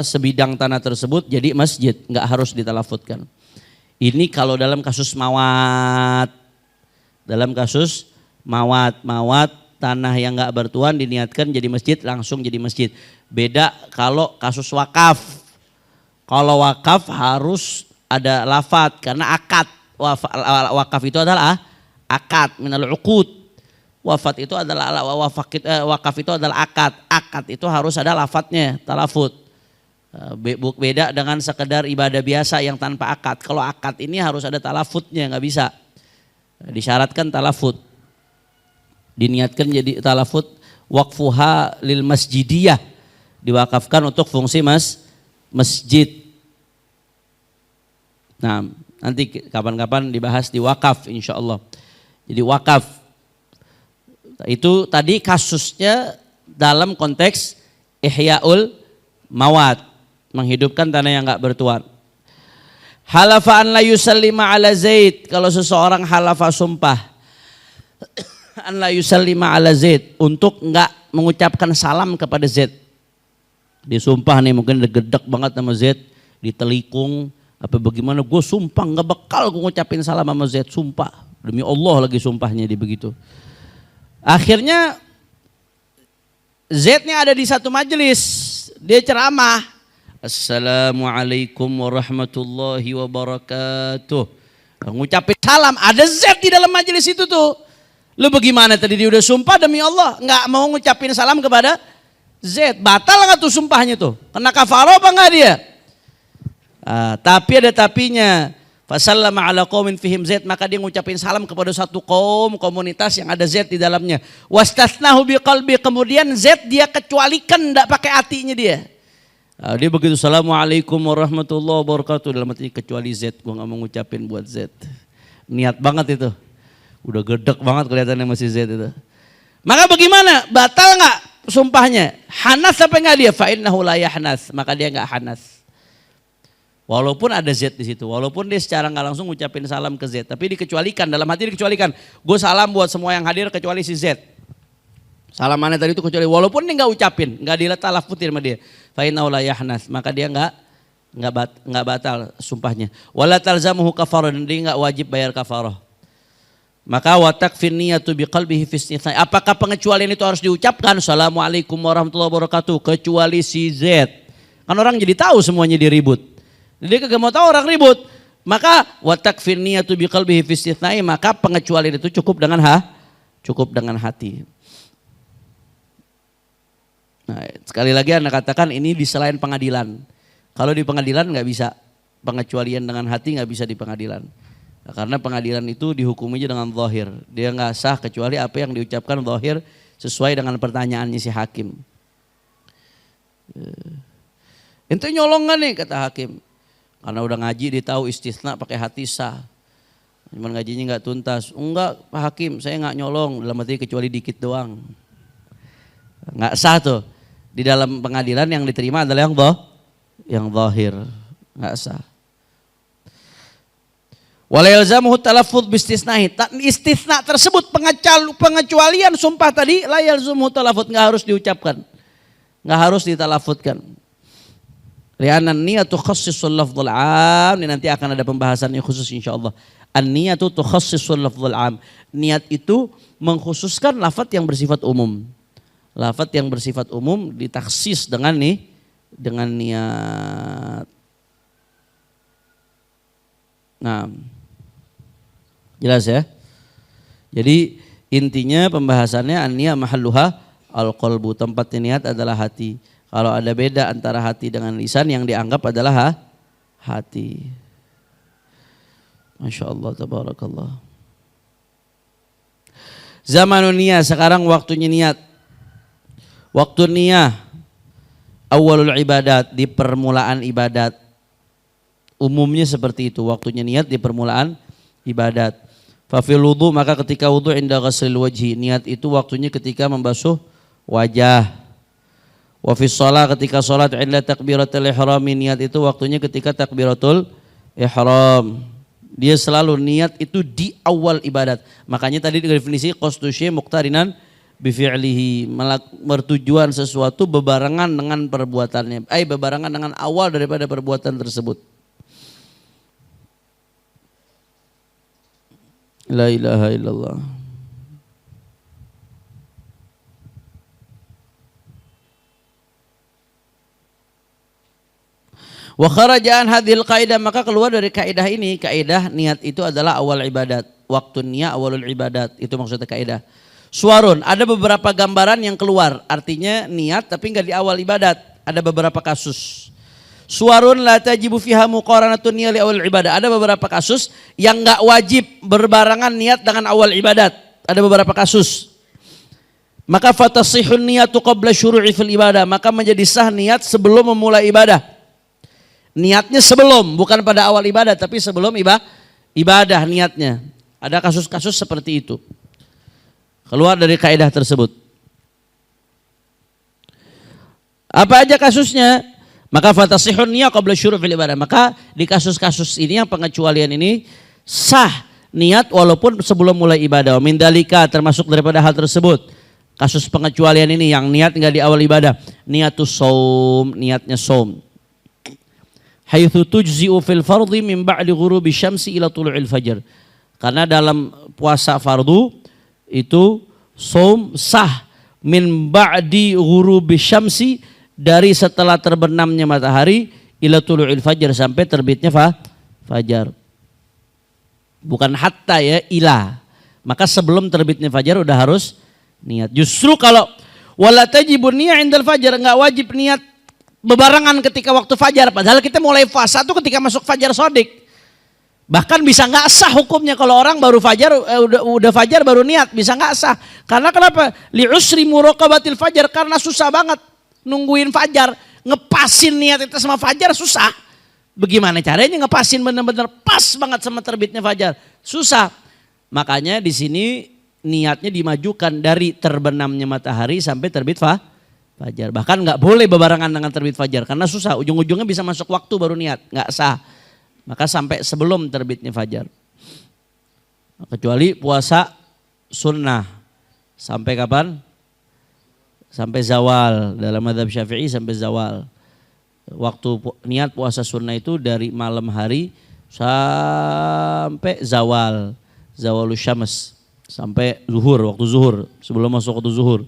sebidang tanah tersebut jadi masjid, enggak harus ditalaffuzkan. Ini kalau dalam kasus mawat. Dalam kasus mawat tanah yang enggak bertuan diniatkan jadi masjid, langsung jadi masjid. Beda kalau kasus wakaf. Kalau wakaf harus ada lafaz karena akad. Wakaf itu adalah akad minal uqud. Wakaf itu adalah akad. Akad itu harus ada lafadznya, talafut. Beda dengan sekedar ibadah biasa yang tanpa akad. Kalau akad ini harus ada talafutnya, nggak bisa. Disyaratkan talafut. Diniatkan jadi talafut, waqfuha lil masjidiyah. Diwakafkan untuk fungsi masjid. Nah, nanti kapan-kapan dibahas di wakaf insyaallah. Jadi wakaf itu tadi kasusnya dalam konteks ihyaul mawat, menghidupkan tanah yang enggak bertuan. Halafa an la yusallima ala Zaid, kalau seseorang halafa sumpah an la yusallima ala Zaid, untuk enggak mengucapkan salam kepada Zaid. Disumpah nih, mungkin udah gedek banget sama Z, ditelikung apa bagaimana, gue sumpah nggak bakal gue ngucapin salam sama Z, sumpah demi Allah lagi sumpahnya dia begitu. Akhirnya Z-nya ada di satu majelis, dia ceramah, Assalamualaikum warahmatullahi wabarakatuh, ngucapin salam, ada Z di dalam majelis itu tuh. Lu bagaimana tadi dia udah sumpah demi Allah nggak mau ngucapin salam kepada Z, batal nggak tuh sumpahnya tuh? Kena kafarah apa nggak dia? Tapi ada tapinya. Fasallama ala qaumin fihim Z, maka dia ngucapin salam kepada satu komunitas yang ada Z di dalamnya. Wastatsnahu biqalbi, kemudian Z dia kecualikan, enggak pakai hatinya dia. Dia begitu, Assalamualaikum warahmatullahi wabarakatuh, dalam hati kecuali Z, gua nggak mau ngucapin buat Z. Niat banget itu. Udah gedek banget kelihatannya masih Z itu. Maka bagaimana? Batal nggak sumpahnya? Hanas apa enggak dia? Fa innahu la yahnas, maka dia enggak hanas. Walaupun ada Z di situ, walaupun dia secara nggak langsung ngucapin salam ke Z, tapi dikecualikan, dalam hati dikecualikan. Gue salam buat semua yang hadir kecuali si Z. Salam mana tadi itu kecuali, walaupun dia nggak ucapin, nggak diletalafutin sama dia. Fa innahu la yahnas, maka dia nggak batal sumpahnya. Wala talzamuhu kafarah, dan dia nggak wajib bayar kafarah. Maka watakfin niyatu biqalbihi fi istithna. Apakah pengecualian itu harus diucapkan? Assalamualaikum warahmatullahi wabarakatuh, kecuali si Z. Kan orang jadi tahu semuanya dia ribut. Dia kagak mau tahu orang ribut. Maka watakfin niyatu biqalbihi fi istithna, maka pengecualian itu cukup dengan hati. Nah, sekali lagi Anda katakan ini di selain pengadilan. Kalau di pengadilan nggak bisa pengecualian dengan hati, nggak bisa di pengadilan. Nah, karena pengadilan itu dihukuminya dengan zahir. Dia nggak sah kecuali apa yang diucapkan zahir sesuai dengan pertanyaannya si hakim. Ente nyolong nggak nih, kata hakim. Karena udah ngaji dia tahu istisna pakai hati sah. Cuman ngajinya nggak tuntas. Enggak Pak Hakim, saya nggak nyolong, dalam arti kecuali dikit doang. Nggak sah tuh. Di dalam pengadilan yang diterima adalah yang zahir, nggak sah. Wala yalzamuhu talaffuz bistisnahi. Istisna tersebut, pengecualian sumpah tadi, la yalzamuhu talaffuz, nggak harus diucapkan, nggak harus ditalaffuzkan. Li'anna an-niyatu khassisul lafdhul 'am. Ini nanti akan ada pembahasan yang khusus insyaallah. An-niyatu tukhassisul lafdhul 'am. Niat itu mengkhususkan lafaz yang bersifat umum. Lafaz yang bersifat umum ditaksis dengan niat. Nah, jelas ya. Jadi intinya pembahasannya an-niyah mahalluha al-qalbu. Tempat niat adalah hati. Kalau ada beda antara hati dengan lisan, yang dianggap adalah hati. Masya Allah, tabarakallah. Zamanun niyah, sekarang waktunya niat. Waktu niyah awalul ibadat, di permulaan ibadat. Umumnya seperti itu, waktunya niat di permulaan ibadat. Fafil wudu, maka ketika wudu inda ghaslil wajhi, niat itu waktunya ketika membasuh wajah. Wa fi shalah, ketika salat inda takbiratul ihram, niat itu waktunya ketika takbiratul ihram. Dia selalu niat itu di awal ibadat. Makanya tadi definisi qasdu syai' muqtarinan bi fi'lihi, bertujuan sesuatu bebarengan dengan perbuatannya. Bebarengan dengan awal daripada perbuatan tersebut. La ilaha illallah. Wa kharaja an hadhil qaidah, maka keluar dari kaidah ini, kaidah niat itu adalah awal ibadat. Waktu niat awalul ibadat, itu maksudnya kaidah. Suwarun, ada beberapa gambaran yang keluar, artinya niat tapi enggak di awal ibadat. Ada beberapa kasus. Suwarun la tajibu fiha muqaranatun niyya li awal ibadah. Ada beberapa kasus yang enggak wajib berbarengan niat dengan awal ibadat. Ada beberapa kasus. Maka fatasihun niyatu qabla syuru'i fil ibadah, maka menjadi sah niat sebelum memulai ibadah. Niatnya sebelum, bukan pada awal ibadah, tapi sebelum ibadah niatnya. Ada kasus-kasus seperti itu. Keluar dari kaidah tersebut. Apa aja kasusnya? Maka fatasihun niyyah qabla syuru' fil ibadah. Maka di kasus-kasus ini, yang pengecualian ini, sah niat walaupun sebelum mulai ibadah. Min dalika, termasuk daripada hal tersebut. Kasus pengecualian ini yang niat enggak di awal ibadah. Niatus shaum, niatnya shaum. Haitsu tujzi'u fil fardhi min ba'di ghurubi syamsi ila tulu'il fajr. Karena dalam puasa fardu itu shaum sah min ba'di ghurubi syamsi, dari setelah terbenamnya matahari ila tulu'il fajr, sampai terbitnya fajar. Bukan hatta ya, ila. Maka sebelum terbitnya fajar udah harus niat. Justru kalau wala tajibun niyyah indal fajar, enggak wajib niat bebarengan ketika waktu fajar, padahal kita mulai puasa tuh ketika masuk fajar shadiq. Bahkan bisa nggak sah hukumnya kalau orang baru fajar, udah fajar baru niat, bisa nggak sah. Karena kenapa? Li usri muraqabatil fajar, karena susah banget nungguin fajar, ngepasin niat itu sama fajar susah. Bagaimana caranya ngepasin benar-benar pas banget sama terbitnya fajar? Susah. Makanya di sini niatnya dimajukan dari terbenamnya matahari sampai terbit fajar. Bahkan nggak boleh bebarengan dengan terbit fajar karena susah. Ujung-ujungnya bisa masuk waktu baru niat, nggak sah. Maka sampai sebelum terbitnya fajar. Kecuali puasa sunnah. Sampai kapan? Sampai zawal. Dalam mazhab Syafi'i sampai zawal. Waktu niat puasa sunnah itu dari malam hari sampai zawal. Zawalus syams. Sampai zuhur, waktu zuhur. Sebelum masuk waktu zuhur.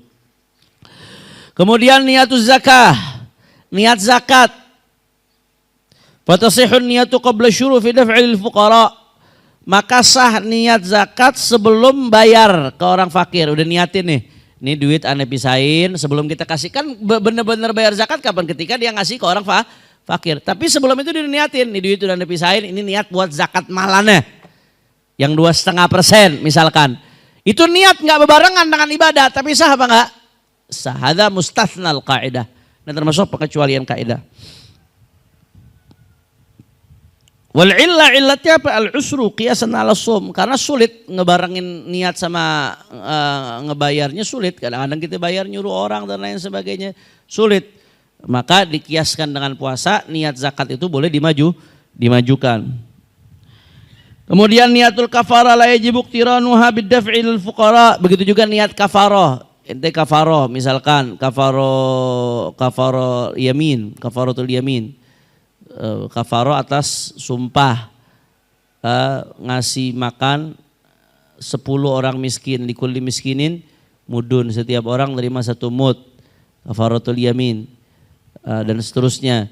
Kemudian niatuz zakah. Niat zakat. Fatasihun niyatu qabla syuru' fi daf'il fuqara. Maka sah niat zakat sebelum bayar ke orang fakir. Udah niatin nih. Ini duit ane pisahin sebelum kita kasih. Kan benar-benar bayar zakat kapan? Ketika dia ngasih ke orang fakir. Tapi sebelum itu dia niatin. Ini duit udah ane pisahin. Ini niat buat zakat mahalnya. Yang 2,5% misalkan. Itu niat nggak bebarengan dengan ibadah. Tapi sah apa enggak? Sah. Hadza mustathnal qaidah. Dan termasuk pengecualian kaidah. Wal illatnya apa? Al usru qiyasan ala shaum. Karena sulit ngebarengin niat sama ngebayarnya sulit. Kadang-kadang kita bayar nyuruh orang dan lain sebagainya sulit. Maka dikiaskan dengan puasa, niat zakat itu boleh dimajukan. Kemudian niatul kafarah la yajibu iqtiranuha bid-daf'il fuqara. Begitu juga niat kafarah. Ente kafarah misalkan kafarah yamin, kafaratul yamin. kafaro atas sumpah ngasih makan 10 orang miskin, likulli miskinin mudun, setiap orang terima 1 mud, kafaratul yamin, dan seterusnya.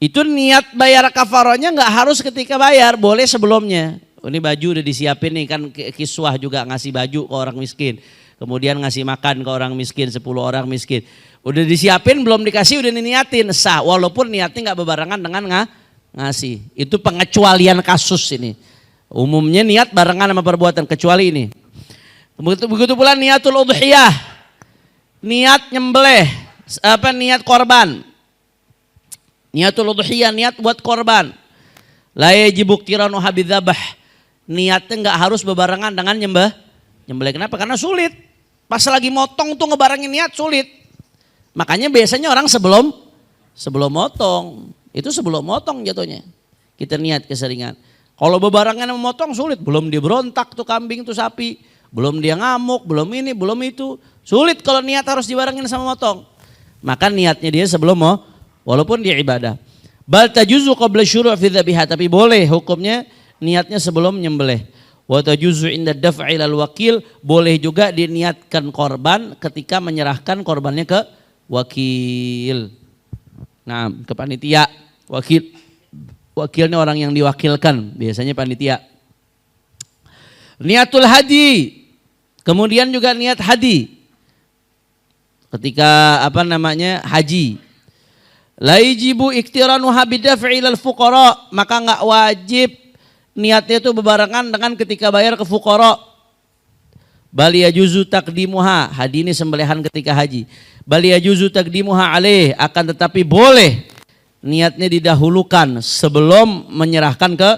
Itu niat bayar kafarohnya nggak harus ketika bayar, boleh sebelumnya. Ini baju udah disiapin nih, kan kiswah juga ngasih baju ke orang miskin, kemudian ngasih makan ke orang miskin 10 orang miskin, udah disiapin belum dikasih udah niatin, sah walaupun niatnya nggak berbarengan dengan ngasih. Itu pengecualian kasus ini. Umumnya niat barengan sama perbuatan, kecuali ini. Begitu pula niatul udhiyah, niat nyembelih, niat korban. Niatul udhiyah, niat buat korban. La yajibu iqtiranu bidzabh. Niatnya nggak harus berbarengan dengan nyembelih. Kenapa? Karena sulit. Pas lagi motong tuh ngebarengin niat sulit. Makanya biasanya orang sebelum motong, itu sebelum motong jatuhnya kita niat keseringan. Kalau berbarengan memotong sulit, belum dia berontak tuh kambing tuh sapi, belum dia ngamuk, belum ini, belum itu. Sulit kalau niat harus dibarengin sama motong. Maka niatnya dia sebelum walaupun dia ibadah. Bal tajuzu qabla syuru' fi dzabihah, tapi boleh hukumnya niatnya sebelum nyembelih. Wa tajuzu inda daf'i lal wakil, boleh juga diniatkan korban ketika menyerahkan korbannya ke wakil. Nah, ke panitia. Wakilnya orang yang diwakilkan, biasanya panitia. Niatul hadi, kemudian juga niat hadi ketika haji. La yajibu iqtiranuha bidaf'i lil fuqara, maka enggak wajib niatnya itu berbarengan dengan ketika bayar ke fuqara. Bal yajuzu taqdimuha, hadi ini sembelihan ketika haji. Bal yajuzu taqdimuha alaih, akan tetapi boleh niatnya didahulukan sebelum menyerahkan ke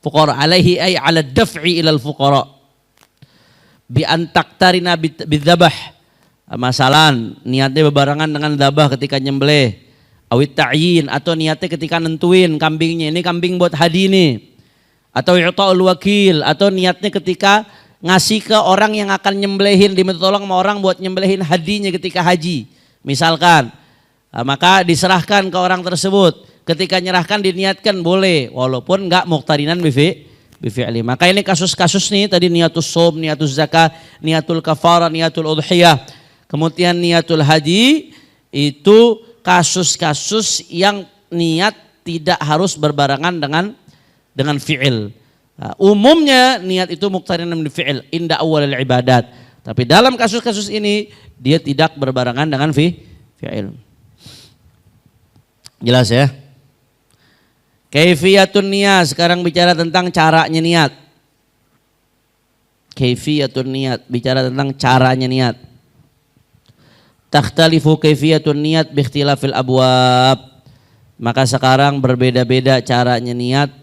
fuqara. Alaihi ay ala daf'i ilal fuqara bi an taqtarina bidzabah. Masalan niatnya berbarengan dengan dzabah ketika nyembelih, awit ta'yin, atau niatnya ketika nentuin kambingnya, ini kambing buat hadi ini, atau i'ta'ul wakil, atau niatnya ketika ngasih ke orang yang akan nyembelihin, diminta tolong sama orang buat nyembelihin hadinya ketika haji misalkan. Maka diserahkan ke orang tersebut, ketika nyerahkan diniatkan boleh walaupun enggak muqtarinan bifi'li. Maka ini kasus-kasus nih tadi, niatus shaum, niatus zakah, niatul kafarah, niatul udhiyah, kemudian niatul haji, itu kasus-kasus yang niat tidak harus berbarengan dengan fi'il. Umumnya niat itu muqtarinan bil fi'il inda awalil ibadat. Tapi dalam kasus-kasus ini dia tidak berbarengan dengan fi'il. Jelas ya? Kaifiyatun niyat, sekarang bicara tentang caranya niat. Kaifiyatun niyat, bicara tentang caranya niat. Takhtalifu kaifiyatun niyat bi ikhtilafil abwab. Maka sekarang berbeda-beda caranya niat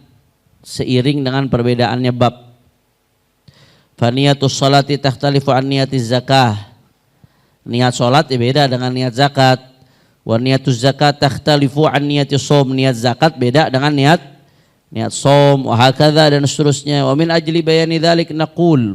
seiring dengan perbedaannya bab. Faniyatus salati takhtalifu an niyatiz zakah. Niat salat beda dengan niat zakat. Wa niyatuz zakat takhtalifu an niyatis shaum. Niat zakat beda dengan niat shaum, wa hakadha, dan seterusnya. Wa min ajli bayani dzalik naqul.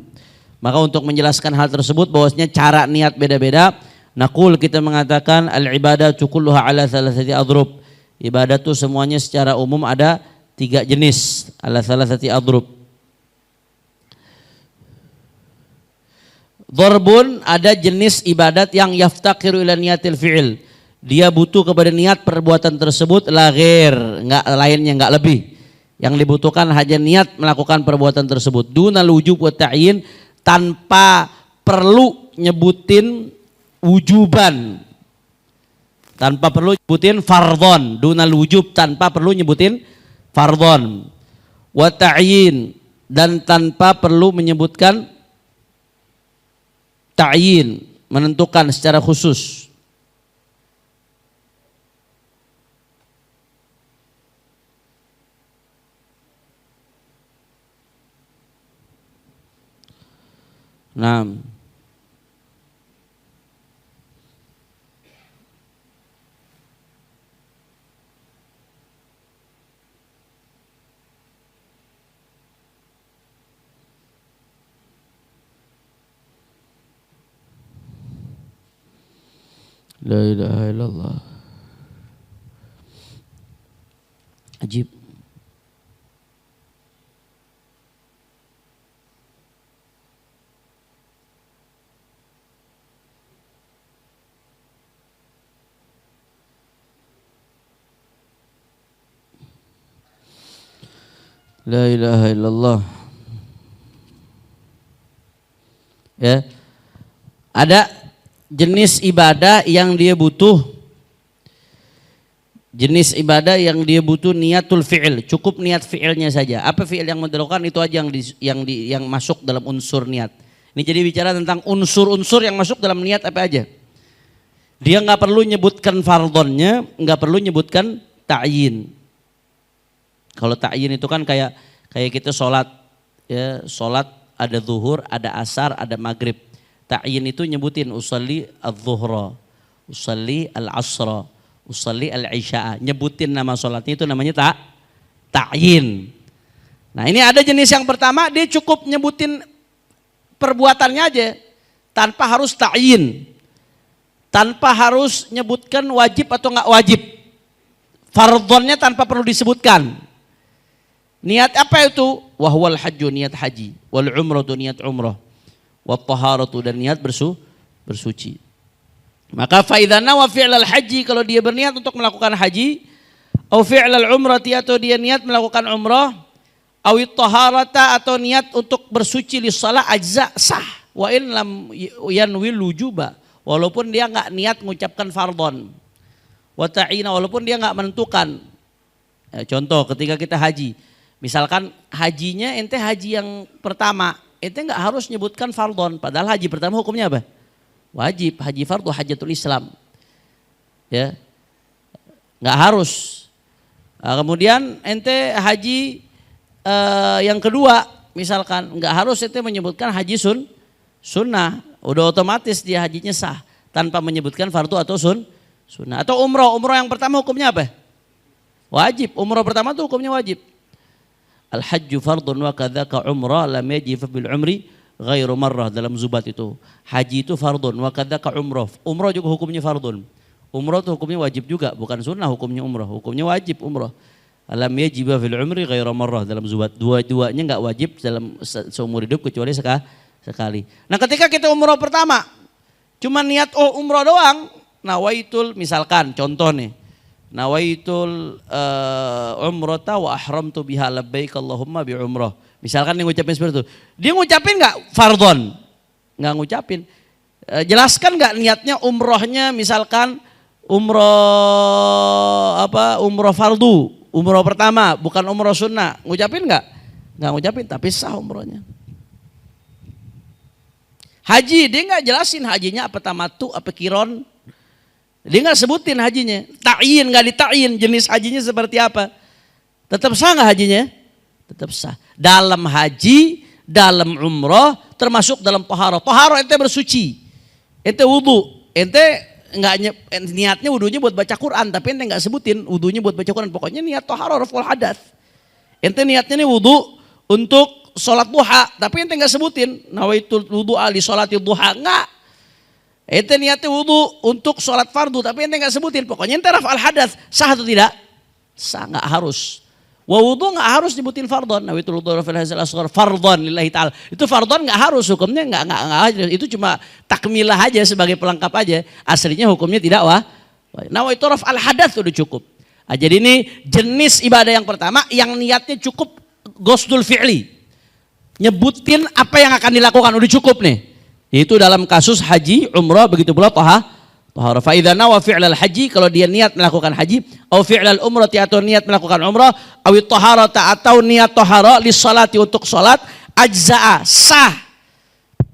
Maka untuk menjelaskan hal tersebut bahwasanya cara niat beda-beda, naqul, kita mengatakan al ibadatu kulluha ala thalathati adrub. Ibadah itu semuanya secara umum ada 3 jenis, ala thalathati adrub. Dharbun, ada jenis ibadat yang yaftaqiru ila niyatil fi'il. Dia butuh kepada niat perbuatan tersebut, la ghair, enggak lainnya, enggak lebih. Yang dibutuhkan hanya niat melakukan perbuatan tersebut. Dunal wujub wa ta'yin, tanpa perlu nyebutin wujuban. Tanpa perlu nyebutin fardhon, dunal wujub, tanpa perlu nyebutin fardhon. Wa ta'yin, dan tanpa perlu menyebutkan ta'yin, menentukan secara khusus. Nah, la ilaha illallah. Ajib. La ilaha illallah. Ya. Ada jenis ibadah yang dia butuh niatul fi'il, cukup niat fi'ilnya saja. Apa fi'il yang mau dilakukan itu aja yang masuk dalam unsur niat. Ini jadi bicara tentang unsur-unsur yang masuk dalam niat apa aja. Dia nggak perlu nyebutkan fardhonnya, nggak perlu nyebutkan ta'yin. Kalau ta'yin itu kan kayak kita sholat, ya sholat ada zuhur, ada asar, ada maghrib. Ta'yin itu nyebutin usalli adz-zuhra, usalli al-asra, usalli al-isya'a. Nyebutin nama sholatnya itu namanya ta'yin. Nah ini ada jenis yang pertama, dia cukup nyebutin perbuatannya aja tanpa harus ta'yin, tanpa harus nyebutkan wajib atau nggak wajib. Fardhonnya tanpa perlu disebutkan. Niat apa itu? Wahwal hajju, niat haji. Wal umratu, niat umrah. Wat taharatu, dan niat bersuci. Maka fa idza nawa fi'lal haji, kalau dia berniat untuk melakukan haji, au fi'lal umrati, atau dia niat melakukan umrah, awit taharata, atau niat untuk bersuci li shalah, ajza, sah. Wa in lam yanwil wujuba, walaupun dia enggak niat mengucapkan fardhon. Wa ta'ina, walaupun dia enggak menentukan. Ya, contoh ketika kita haji, misalkan hajinya ente haji yang pertama, ente enggak harus nyebutkan fardhon, padahal haji pertama hukumnya apa? Wajib, haji fardu hajatul Islam. Ya. Enggak harus. Nah, kemudian ente haji yang kedua, misalkan enggak harus ente menyebutkan haji sunnah, udah otomatis dia hajinya sah tanpa menyebutkan fardu atau sunnah. Atau umroh yang pertama hukumnya apa? Wajib. Umroh pertama tuh hukumnya wajib. Al-hajju fardun wa kadzaka umrah lam yajib bil umri ghairu marrah, dalam Zubat itu. Haji itu fardun wa kadzaka umrah. Umroh juga hukumnya fardun. Umroh itu hukumnya wajib juga, bukan sunnah hukumnya umroh. Hukumnya wajib umroh. Alam yajib fil umri ghairu marrah, dalam Zubat. Dua-duanya enggak wajib dalam seumur hidup kecuali sekali. Nah, ketika kita umroh pertama cuma niat umroh doang, nawaitul, misalkan contoh nih, nawaitul umrata wa ahramtu biha labbaik Allahumma bi umrah. Misalkan dia ngucapin seperti itu. Dia ngucapin enggak fardhon? Enggak ngucapin. Jelaskan enggak niatnya umrohnya, misalkan umroh fardu, umroh pertama, bukan umroh sunnah. Ngucapin enggak? Enggak ngucapin, tapi sah umrohnya. Haji, dia enggak jelasin hajinya apa tamattu, apa kiron. Dia enggak sebutin hajinya. Ta'yin, enggak dita'yin jenis hajinya seperti apa. Tetap sah enggak hajinya? Tetap sah. Dalam haji, dalam umroh, termasuk dalam taharah. Taharah ente bersuci. Ente wudu. Ente enggak niatnya wudunya buat baca Quran, tapi ente enggak sebutin wudunya buat baca Quran. Pokoknya niat taharah raful hadas. Ente niatnya nih wudu untuk sholat duha, tapi ente nggak sebutin nawaitul wudu ali sholati duha, nggak. Ente niatnya wudu untuk sholat fardu, tapi ente nggak sebutin. Pokoknya ente rafal hadas, sah atau tidak? Sah, nggak harus. Wa wudu nggak harus nyebutin fardhon. Nawaitul wudu rafal hadas asghar fardhon lillahi ta'ala. Itu fardhon nggak harus, hukumnya nggak. Itu cuma takmilah aja sebagai pelengkap aja. Aslinya hukumnya tidak nawaitul rafal hadas udah cukup. Nah, jadi ini jenis ibadah yang pertama yang niatnya cukup gosdul fi'li. Nyebutin apa yang akan dilakukan udah cukup nih. Itu dalam kasus haji, umrah, begitu pula taharah. Fa idza nawa fi'lal haji, kalau dia niat melakukan haji, au fi'lal umrati, atau niat melakukan umrah, awi taharata, atau niat taharah li sholati, untuk sholat, ajza'a, sah.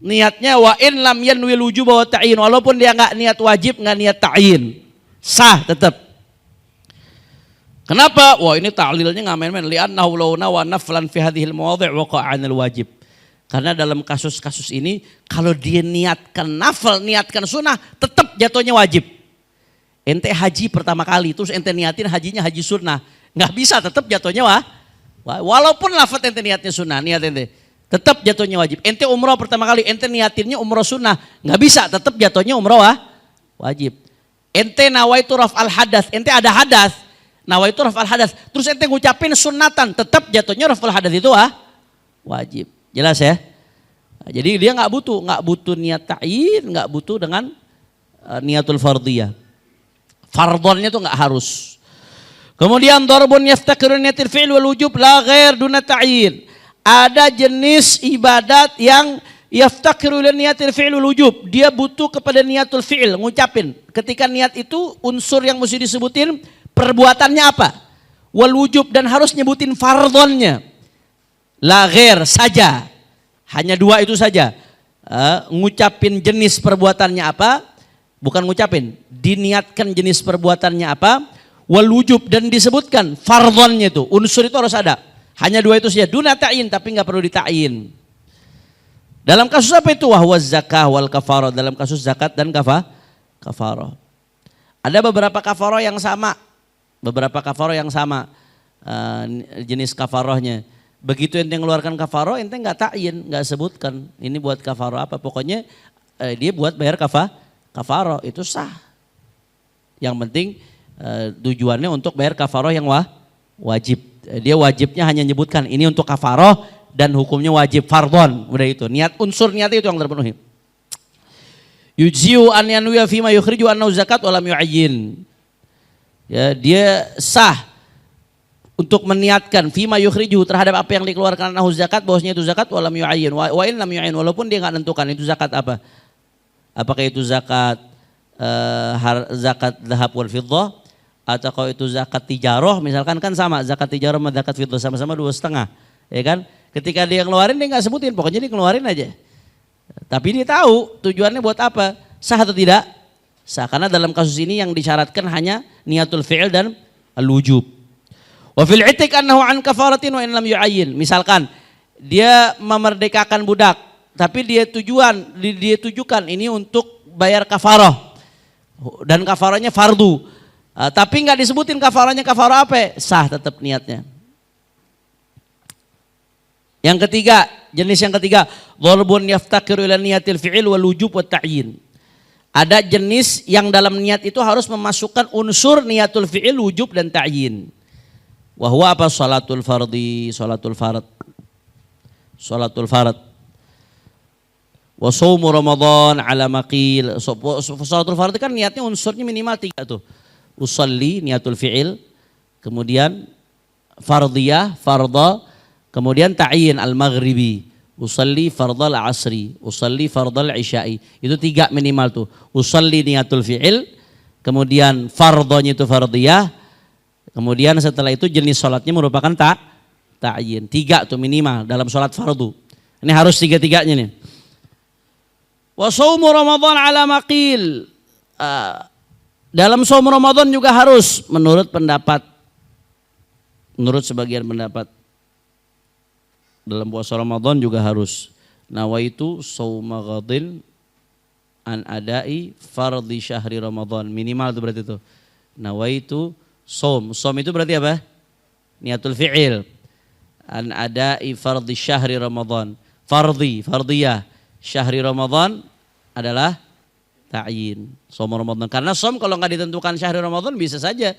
Niatnya wa in lam yanwil wujub wa ta'yin, walaupun dia enggak niat wajib, enggak niat ta'yin, sah tetap. Kenapa? Wah, ini ta'lilnya nggak main-main. Li'annahu law nawa naflan fi hadhil mawadhi' waqa'a 'anil wajib. Karena dalam kasus-kasus ini kalau dia niatkan nafal, niatkan sunnah, tetap jatuhnya wajib. Ente haji pertama kali terus ente niatin hajinya haji sunnah, nggak bisa, tetap jatuhnya walaupun lafaz ente niatnya sunnah, niat ente tetap jatuhnya wajib. Ente umroh pertama kali ente niatinnya umroh sunnah, nggak bisa, tetap jatuhnya umroh wajib. Ente nawaitu raf'al hadas, ente ada hadas, nawaitu raf'al hadas, terus ente ngucapin sunnatan, tetap jatuhnya raf'al hadas itu wajib. Jelas ya? Nah, jadi dia nggak butuh niat ta'yin, nggak butuh dengan niatul fardiyah. Fardhonnya tuh nggak harus. Kemudian darbun yaftakiru niyatil fi'il wal wujub la ghair duna ta'yin. Ada jenis ibadat yang yaftakiru ila niyatil fi'il wal wujub. Dia butuh kepada niatul fi'il, ngucapin. Ketika niat itu unsur yang mesti disebutin perbuatannya apa? Wal wujub, dan harus nyebutin fardhonnya. La ghair saja. Hanya dua itu saja. Ngucapin jenis perbuatannya apa? Bukan ngucapin, diniatkan jenis perbuatannya apa? Wal wujub, dan disebutkan fardhonnya itu, unsur itu harus ada. Hanya dua itu saja, duna ta'yin, tapi nggak perlu dita'yin. Dalam kasus apa itu? Wahwa zakah wal kafarah, dalam kasus zakat dan kafarah. Ada beberapa kafarah yang sama, jenis kafarahnya. Begitu ente ngeluarkan kafarah, ente nggak ta'yin, nggak sebutkan ini buat kafarah apa. Pokoknya dia buat bayar kafarah, itu sah. Yang penting tujuannya untuk bayar kafarah yang wajib. Dia wajibnya hanya menyebutkan ini untuk kafarah dan hukumnya wajib fardhon. Udah itu. Niat, unsur niat itu yang terpenuhi. Yujziu an yanwiya fima yukhriju annahu zakat wa lam yu'ayyin. Ya, dia sah untuk meniatkan fima yukhriju terhadap apa yang dikeluarkan annahu zakat, bahwasanya itu zakat wa lam yu'ayyin. Wa in lam yu'ayyin, walaupun dia enggak nentukan itu zakat apa. Apakah itu zakat zakat dhahab wal fiddah, atau kalau itu zakat tijarah, misalkan kan sama, zakat tijarah sama zakat fiddah sama-sama 2,5, ya kan? Ketika dia ngeluarin dia nggak sebutin, pokoknya dia ngeluarin aja. Tapi dia tahu tujuannya buat apa, sah atau tidak? Sah, karena dalam kasus ini yang disyaratkan hanya niatul fi'il dan al-wujub. Wa fil itik annahu an kafaratin wa in lam yu'ayyin. Misalkan dia memerdekakan budak, tapi dia tujukan ini untuk bayar kafarah. Dan kafarahnya fardu. Tapi nggak disebutin kafarahnya kafarah apa, sah tetap niatnya. Yang ketiga, jenis yang ketiga, dharbun yaftakiru ila niyatil fi'il wal wujub wat ta'yin. Ada jenis yang dalam niat itu harus memasukkan unsur niatul fi'il, wujub dan ta'yin. Wa huwa apa? Salatul fardhi, salatul fard. Wa shaumu Ramadan ala maqil. Salatul fardhi kan niatnya unsurnya minimal 3 tuh. Usalli niatul fi'il, kemudian fardhiyah, fardha, kemudian ta'yin al-maghribi. Usalli fardhal asri, usalli fardhal isya'i. Itu 3 minimal tuh. Usalli niatul fi'il, kemudian fardhanya itu fardhiyah, kemudian setelah itu jenis salatnya merupakan ta'yin. 3 tuh minimal dalam salat fardu. Ini harus 3-3-nya nih. Wa shaumu Ramadan ala maqil. Dalam shaum Ramadan juga harus menurut sebagian pendapat. Dalam puasa Ramadan juga harus. Nawaitu shauma ghadin an adai fardhi syahri Ramadan. Minimal itu berarti itu. Nawaitu shaum itu berarti apa? Niatul fi'il. An adai fardhi syahri Ramadan. Fardhiyah syahri Ramadan adalah ta'yin, shaum Ramadan. Karena shaum kalau nggak ditentukan syahri Ramadan bisa saja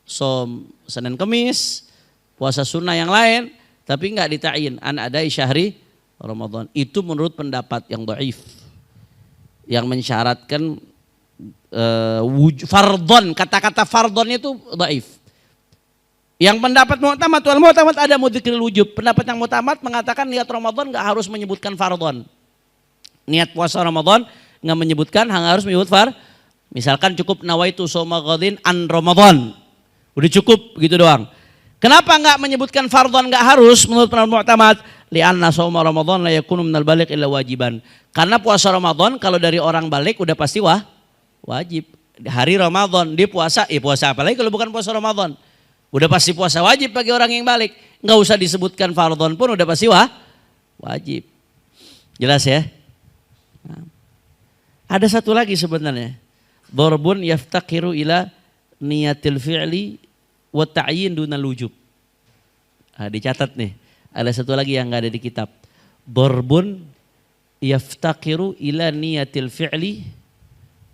shaum Senin Kemis, puasa sunnah yang lain, tapi nggak dita'yin an adai syahri Ramadan. Itu menurut pendapat yang dhaif, yang mensyaratkan fardhon, kata-kata fardhon itu dhaif. Yang pendapat mu'tamad wal mu'tamad ada mudzikril wujub. Pendapat yang mu'tamad mengatakan niat Ramadan nggak harus menyebutkan fardhon. Niat puasa Ramadan nggak menyebutkan, hanya harus menyebut misalkan cukup nawaitu shauma ghadin an Ramadan, udah cukup gitu doang. Kenapa nggak menyebutkan fardhon, nggak harus menurut pendapat mu'tamad? Li'anna shauma Ramadan la yakunu minal balik illa wajiban. Karena puasa Ramadan kalau dari orang balik udah pasti wajib. Hari Ramadan dia puasa, puasa apa lagi kalau bukan puasa Ramadan? Udah pasti puasa wajib bagi orang yang balik. Nggak usah disebutkan fardhon pun udah pasti wajib. Jelas ya? Nah. Ada satu lagi sebenarnya. Dharbun yaftakiru ila niyatil fi'li wa ta'yin dunal wujub. Dicatat nih. Ada satu lagi yang enggak ada di kitab. Dharbun yaftakiru ila niyatil fi'li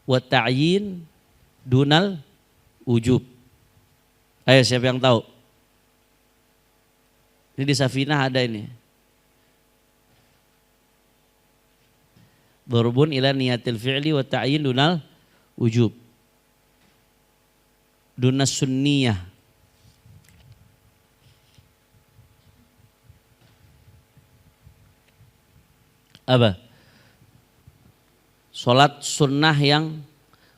wa ta'yin dunal wujub. Ayo siapa yang tahu? Ini di Safinah ada ini. Dharbun ila niyatil fi'li wa ta'yin dunal wujub. Dunas sunniyah. Apa? Sholat sunnah yang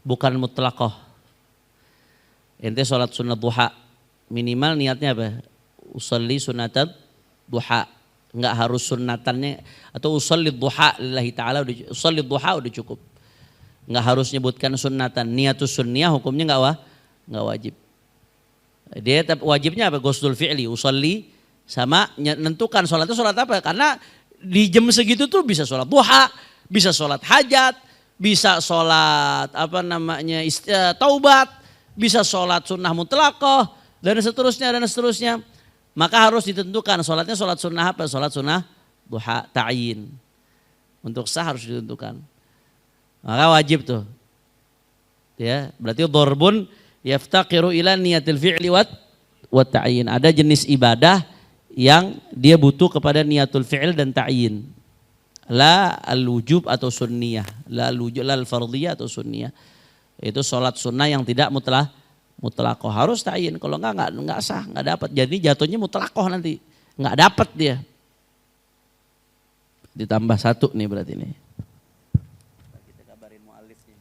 bukan mutlaqah. Ente sholat sunnah duha, minimal niatnya apa? Usolli sunnatat duha. Enggak harus sunnatannya, atau usolli duha lillahi ta'ala, usolli duha udah cukup. Enggak harus nyebutkan sunnatan. Niatus sunniyah hukumnya enggak wajib. Dia wajibnya apa? Ghusl fi'li, usolli, sama menentukan sholatnya sholat apa. Karena di jam segitu tuh bisa sholat duha, bisa sholat hajat, bisa sholat taubat, bisa sholat sunnah mutlaqah, dan seterusnya. Maka harus ditentukan sholatnya sholat sunnah apa, sholat sunnah duha, ta'yin. Untuk sah harus ditentukan. Maka wajib tuh. Ya, berarti dharbun yaftaqiru ila niyatil fi'li wa ta'yin. Ada jenis ibadah yang dia butuh kepada niatul fi'il dan ta'yin. La al-wujub atau sunniyah, la al-fardiyah atau sunniyah. Itu sholat sunnah yang tidak mutlaqah, harus ta'yin. Kalau enggak sah, enggak dapat. Jadi jatuhnya mutlaqah nanti, enggak dapat dia. Ditambah satu nih berarti nih. Kita kabarin mu'alifnya.